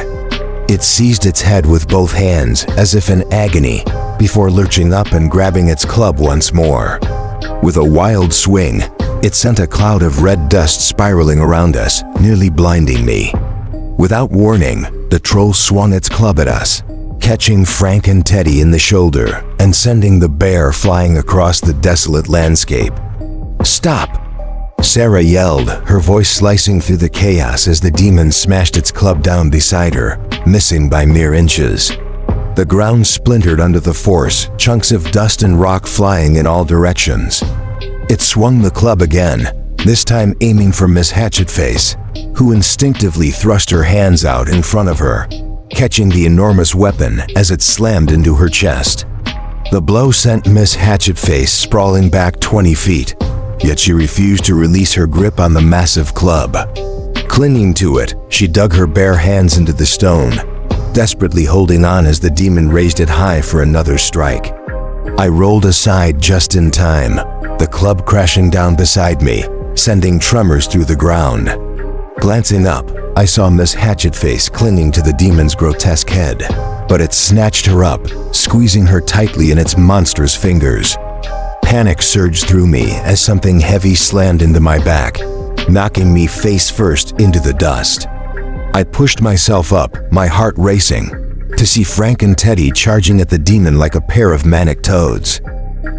It seized its head with both hands, as if in agony, before lurching up and grabbing its club once more. With a wild swing, it sent a cloud of red dust spiraling around us, nearly blinding me. Without warning, the troll swung its club at us, catching Frank and Teddy in the shoulder and sending the bear flying across the desolate landscape. "Stop!" Sarah yelled, her voice slicing through the chaos as the demon smashed its club down beside her, missing by mere inches. The ground splintered under the force, chunks of dust and rock flying in all directions. It swung the club again, this time aiming for Miss Hatchet-face, who instinctively thrust her hands out in front of her, catching the enormous weapon as it slammed into her chest. The blow sent Miss Hatchet-face sprawling back 20 feet, yet she refused to release her grip on the massive club. Clinging to it, she dug her bare hands into the stone, desperately holding on as the demon raised it high for another strike. I rolled aside just in time, the club crashing down beside me, sending tremors through the ground. Glancing up, I saw Miss Hatchet-face clinging to the demon's grotesque head, but it snatched her up, squeezing her tightly in its monstrous fingers. Panic surged through me as something heavy slammed into my back, knocking me face first into the dust. I pushed myself up, my heart racing, to see Frank and Teddy charging at the demon like a pair of manic toads.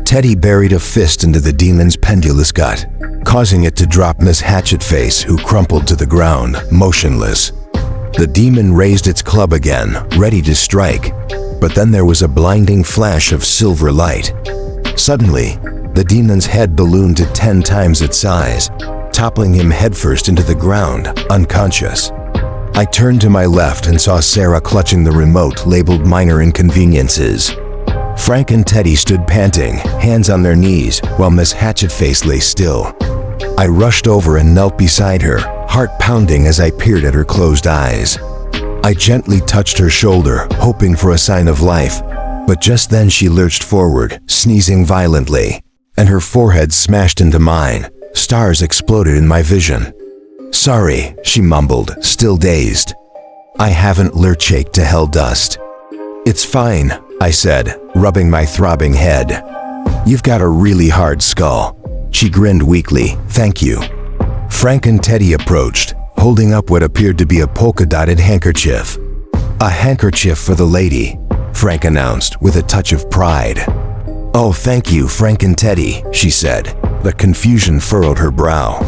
Teddy buried a fist into the demon's pendulous gut, causing it to drop Miss Hatchet-face, who crumpled to the ground, motionless. The demon raised its club again, ready to strike, but then there was a blinding flash of silver light. Suddenly, the demon's head ballooned to 10 times its size, toppling him headfirst into the ground, unconscious. I turned to my left and saw Sarah clutching the remote labeled minor inconveniences. Frank and Teddy stood panting, hands on their knees, while Miss Hatchet-face lay still. I rushed over and knelt beside her, heart pounding as I peered at her closed eyes. I gently touched her shoulder, hoping for a sign of life, but just then she lurched forward, sneezing violently, and her forehead smashed into mine. Stars exploded in my vision. "Sorry," she mumbled, still dazed. "I haven't lurchaked to hell dust." "It's fine," I said, rubbing my throbbing head. "You've got a really hard skull." She grinned weakly, "Thank you." Frank and Teddy approached, holding up what appeared to be a polka-dotted handkerchief. "A handkerchief for the lady," Frank announced with a touch of pride. "Oh, thank you, Frank and Teddy," she said. The confusion furrowed her brow.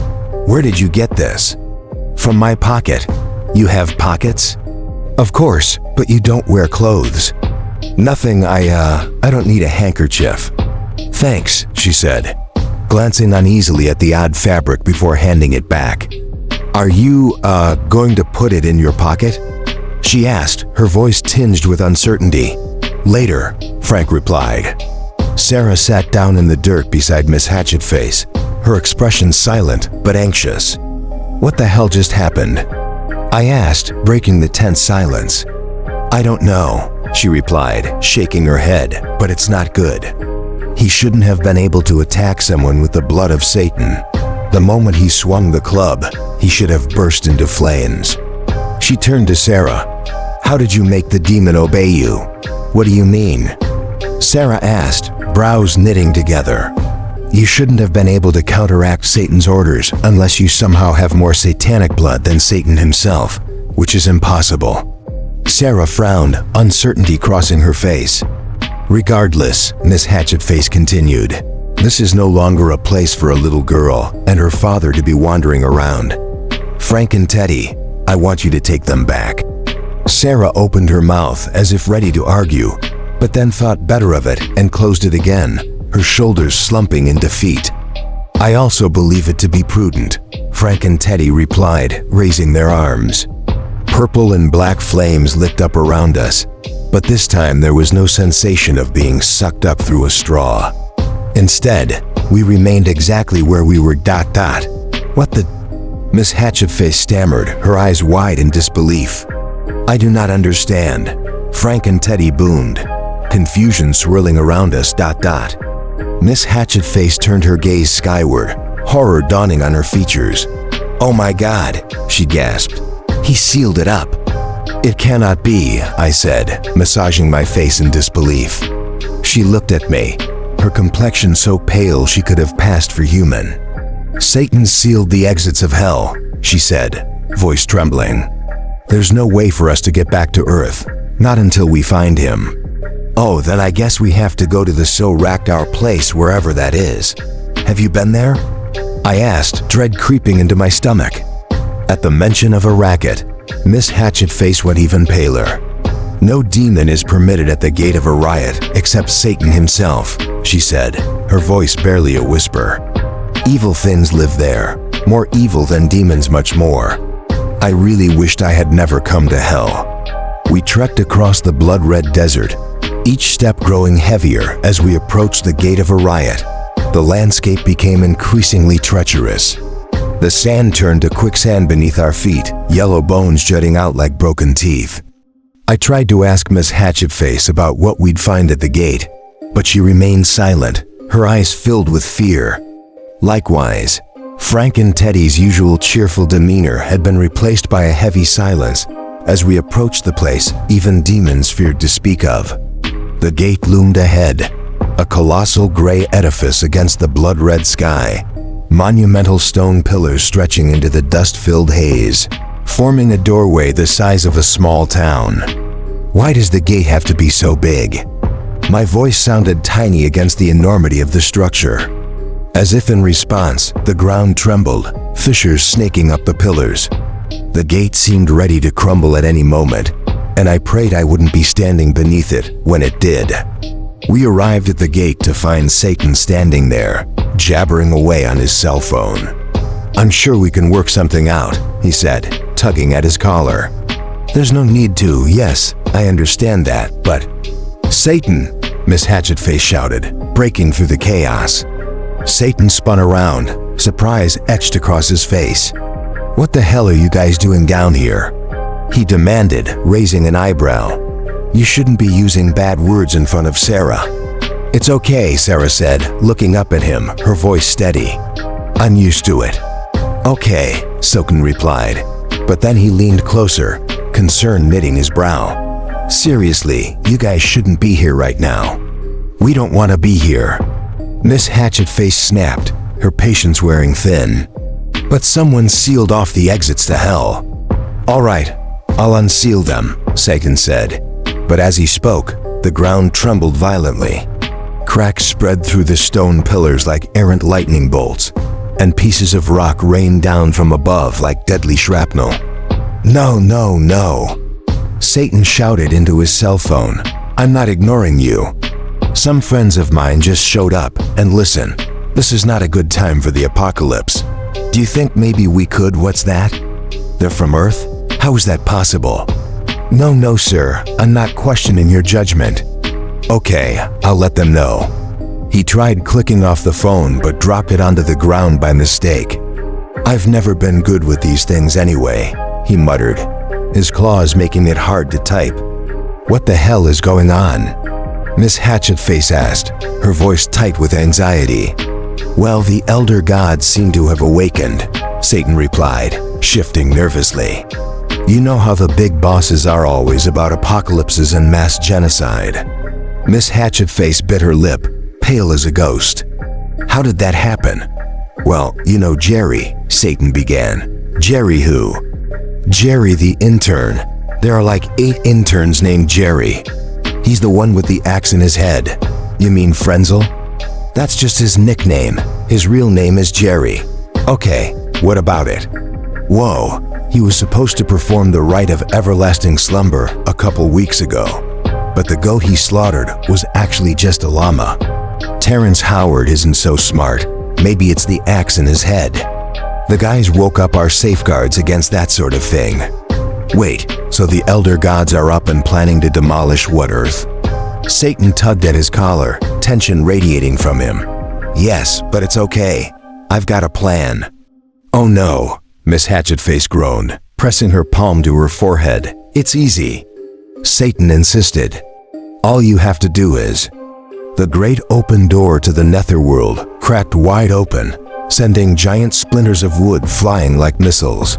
"Where did you get this?" "From my pocket." "You have pockets?" "Of course, but you don't wear clothes." "Nothing, I don't need a handkerchief." "Thanks," she said, glancing uneasily at the odd fabric before handing it back. "Are you, going to put it in your pocket?" she asked, her voice tinged with uncertainty. "Later," Frank replied. Sarah sat down in the dirt beside Miss Hatchet-face, her expression silent but anxious. What the hell just happened? I asked, breaking the tense silence. I don't know, she replied, shaking her head, but it's not good. He shouldn't have been able to attack someone with the blood of Satan. The moment he swung the club, he should have burst into flames. She turned to Sarah. How did you make the demon obey you? What do you mean? Sarah asked, brows knitting together. You shouldn't have been able to counteract Satan's orders unless you somehow have more satanic blood than Satan himself, which is impossible. Sarah frowned, uncertainty crossing her face. Regardless, Miss Hatchet-face continued, this is no longer a place for a little girl and her father to be wandering around. Frank and Teddy, I want you to take them back. Sarah opened her mouth as if ready to argue, but then thought better of it and closed it again, her shoulders slumping in defeat. I also believe it to be prudent, Frank and Teddy replied, raising their arms. Purple and black flames licked up around us, but this time there was no sensation of being sucked up through a straw. Instead, we remained exactly where we were. What the? Miss Hatchet-face stammered, her eyes wide in disbelief. I do not understand, Frank and Teddy boomed, confusion swirling around us. Miss Hatchet-face turned her gaze skyward, horror dawning on her features. Oh my God, she gasped. He sealed it up. It cannot be, I said, massaging my face in disbelief. She looked at me, her complexion so pale she could have passed for human. Satan sealed the exits of hell, she said, voice trembling. There's no way for us to get back to Earth, not until we find him. Oh, then I guess we have to go to the so-racked-our place wherever that is. Have you been there? I asked, dread creeping into my stomach. At the mention of a racket, Miss Hatchet-face went even paler. No demon is permitted at the gate of a riot except Satan himself, she said, her voice barely a whisper. Evil things live there, more evil than demons, much more. I really wished I had never come to hell. We trekked across the blood-red desert, each step growing heavier as we approached the gate of a riot. The landscape became increasingly treacherous. The sand turned to quicksand beneath our feet, yellow bones jutting out like broken teeth. I tried to ask Miss Hatchet-face about what we'd find at the gate, but she remained silent, her eyes filled with fear. Likewise, Frank and Teddy's usual cheerful demeanor had been replaced by a heavy silence. As we approached the place, even demons feared to speak of. The gate loomed ahead, a colossal gray edifice against the blood-red sky. Monumental stone pillars stretching into the dust-filled haze, forming a doorway the size of a small town. Why does the gate have to be so big? My voice sounded tiny against the enormity of the structure. As if in response, the ground trembled, fissures snaking up the pillars. The gate seemed ready to crumble at any moment, and I prayed I wouldn't be standing beneath it when it did. We arrived at the gate to find Satan standing there, jabbering away on his cell phone. I'm sure we can work something out, he said, tugging at his collar. There's no need to, yes, I understand that, but… Satan, Miss Hatchet-face shouted, breaking through the chaos. Satan spun around, surprise etched across his face. What the hell are you guys doing down here? He demanded, raising an eyebrow. You shouldn't be using bad words in front of Sarah. It's okay, Sarah said, looking up at him, her voice steady. I'm used to it. Okay, Satan replied, but then he leaned closer, concern knitting his brow. Seriously, you guys shouldn't be here right now. We don't want to be here. Miss Hatchet-face snapped, her patience wearing thin. But someone sealed off the exits to hell. All right, I'll unseal them, Satan said. But as he spoke, the ground trembled violently. Cracks spread through the stone pillars like errant lightning bolts, and pieces of rock rained down from above like deadly shrapnel. No, no, no. Satan shouted into his cell phone. I'm not ignoring you. Some friends of mine just showed up, and listen, this is not a good time for the apocalypse. Do you think maybe we could? What's that? They're from Earth? How is that possible? No, sir, I'm not questioning your judgment. Okay, I'll let them know. He tried clicking off the phone but dropped it onto the ground by mistake. "I've never been good with these things anyway," he muttered, his claws making it hard to type. "What the hell is going on?" Miss Hatchet-face asked, her voice tight with anxiety. "Well, the elder gods seem to have awakened," Satan replied, shifting nervously. "You know how the big bosses are always about apocalypses and mass genocide." Miss Hatchet-face bit her lip, pale as a ghost. "How did that happen?" "Well, you know Jerry," Satan began. "Jerry who?" "Jerry the intern. There are like 8 interns named Jerry. He's the one with the axe in his head." "You mean Frenzel?" "That's just his nickname. His real name is Jerry." "Okay, what about it?" "Whoa, he was supposed to perform the rite of everlasting slumber a couple weeks ago. But the goat he slaughtered was actually just a llama. Terrence Howard isn't so smart. Maybe it's the axe in his head. The guys woke up our safeguards against that sort of thing." "Wait, so the elder gods are up and planning to demolish what Earth?" Satan tugged at his collar, tension radiating from him. "Yes, but it's okay. I've got a plan." "Oh no," Miss Hatchet-face groaned, pressing her palm to her forehead. "It's easy." Satan insisted. "All you have to do is..." The great open door to the netherworld cracked wide open, sending giant splinters of wood flying like missiles.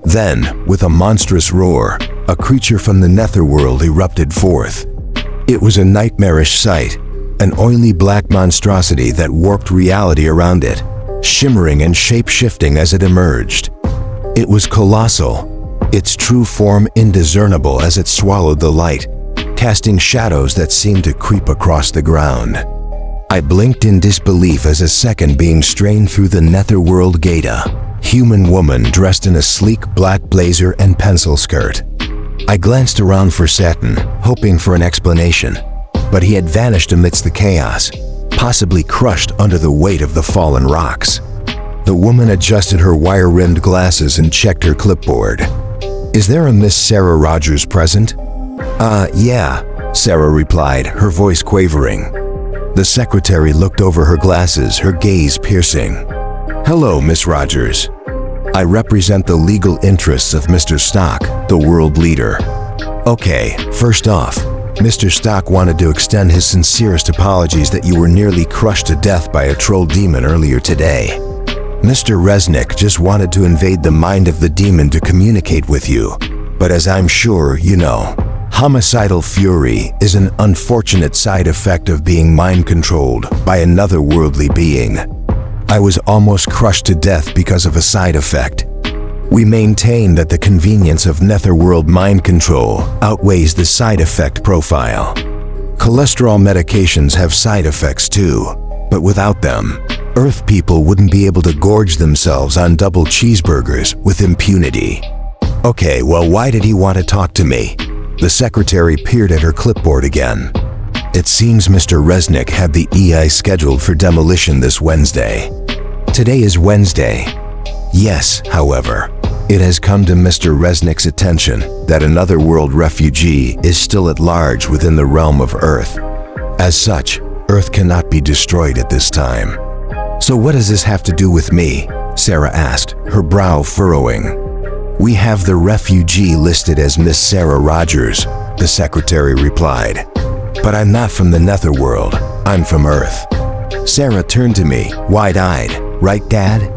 Then, with a monstrous roar, a creature from the netherworld erupted forth. It was a nightmarish sight, an oily black monstrosity that warped reality around it, shimmering and shape-shifting as it emerged. It was colossal, its true form indiscernible as it swallowed the light, casting shadows that seemed to creep across the ground. I blinked in disbelief as a second being strained through the netherworld gate, a human woman dressed in a sleek black blazer and pencil skirt. I glanced around for Satan, hoping for an explanation, but he had vanished amidst the chaos, possibly crushed under the weight of the fallen rocks. The woman adjusted her wire-rimmed glasses and checked her clipboard. "Is there a Miss Sarah Rogers present?" Yeah," Sarah replied, her voice quavering. The secretary looked over her glasses, her gaze piercing. "Hello, Miss Rogers. I represent the legal interests of Mr. Stock, the world leader." "Okay, first off, Mr. Stock wanted to extend his sincerest apologies that you were nearly crushed to death by a troll demon earlier today. Mr. Resnick just wanted to invade the mind of the demon to communicate with you, but as I'm sure you know, homicidal fury is an unfortunate side effect of being mind-controlled by another worldly being. I was almost crushed to death because of a side effect. We maintain that the convenience of netherworld mind control outweighs the side effect profile. Cholesterol medications have side effects too, but without them, Earth people wouldn't be able to gorge themselves on double cheeseburgers with impunity." "Okay, well, why did he want to talk to me?" The secretary peered at her clipboard again. "It seems Mr. Resnick had the EI scheduled for demolition this Wednesday. Today is Wednesday. Yes, however, it has come to Mr. Resnick's attention that another world refugee is still at large within the realm of Earth. As such, Earth cannot be destroyed at this time." "So what does this have to do with me?" Sarah asked, her brow furrowing. "We have the refugee listed as Miss Sarah Rogers," the secretary replied. "But I'm not from the netherworld, I'm from Earth." Sarah turned to me, wide-eyed. "Right, Dad?"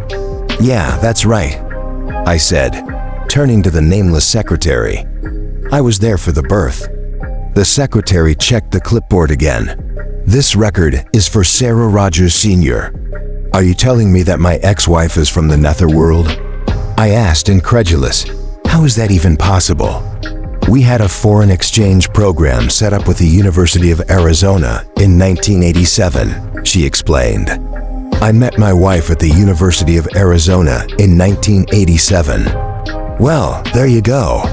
"Yeah, that's right," I said, turning to the nameless secretary. "I was there for the birth." The secretary checked the clipboard again. "This record is for Sarah Rogers Sr. Are you telling me that my ex-wife is from the netherworld?" I asked, incredulous. "How is that even possible?" "We had a foreign exchange program set up with the University of Arizona in 1987, she explained. "I met my wife at the University of Arizona in 1987. "Well, there you go.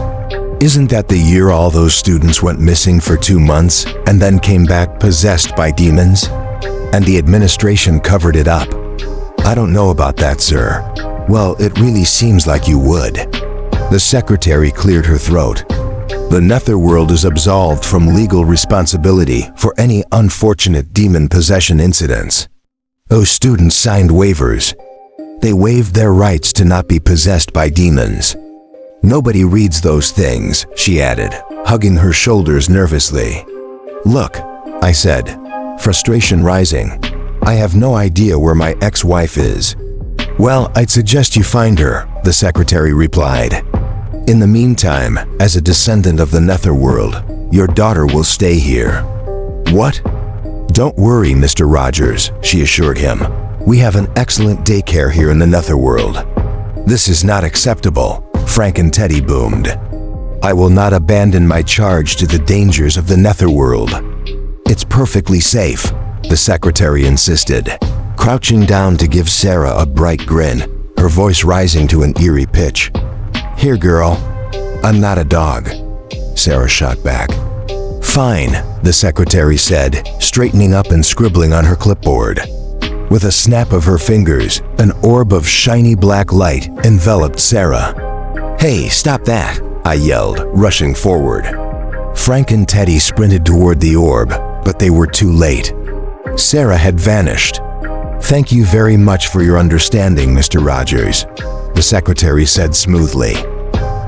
Isn't that the year all those students went missing for 2 months and then came back possessed by demons? And the administration covered it up." "I don't know about that, sir." "Well, it really seems like you would." The secretary cleared her throat. "The netherworld is absolved from legal responsibility for any unfortunate demon possession incidents. Those students signed waivers. They waived their rights to not be possessed by demons. Nobody reads those things, she added, hugging her shoulders nervously. Look, I said, frustration rising. I have no idea where my ex-wife is. Well, I'd suggest you find her, the secretary replied. In the meantime, as a descendant of the netherworld, your daughter will stay here. What? Don't worry, Mr. Rogers, she assured him. We have an excellent daycare here in the netherworld. This is not acceptable, Frank and Teddy boomed. I will not abandon my charge to the dangers of the netherworld. It's perfectly safe, the secretary insisted, crouching down to give Sarah a bright grin, her voice rising to an eerie pitch. Here, girl. I'm not a dog, Sarah shot back. Fine, the secretary said, straightening up and scribbling on her clipboard. With a snap of her fingers, an orb of shiny black light enveloped Sarah. Hey, stop that, I yelled, rushing forward. Frank and Teddy sprinted toward the orb, but they were too late. Sarah had vanished. Thank you very much for your understanding, Mr. Rogers, the secretary said smoothly.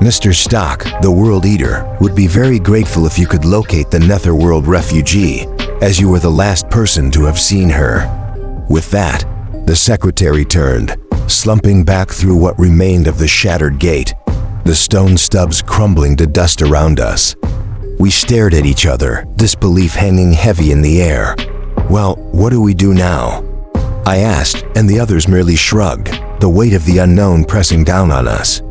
Mr. Stock, the World Eater, would be very grateful if you could locate the Netherworld refugee, as you were the last person to have seen her. With that, the secretary turned, slumping back through what remained of the shattered gate, the stone stubs crumbling to dust around us. We stared at each other, disbelief hanging heavy in the air. Well, what do we do now? I asked, and the others merely shrugged, the weight of the unknown pressing down on us.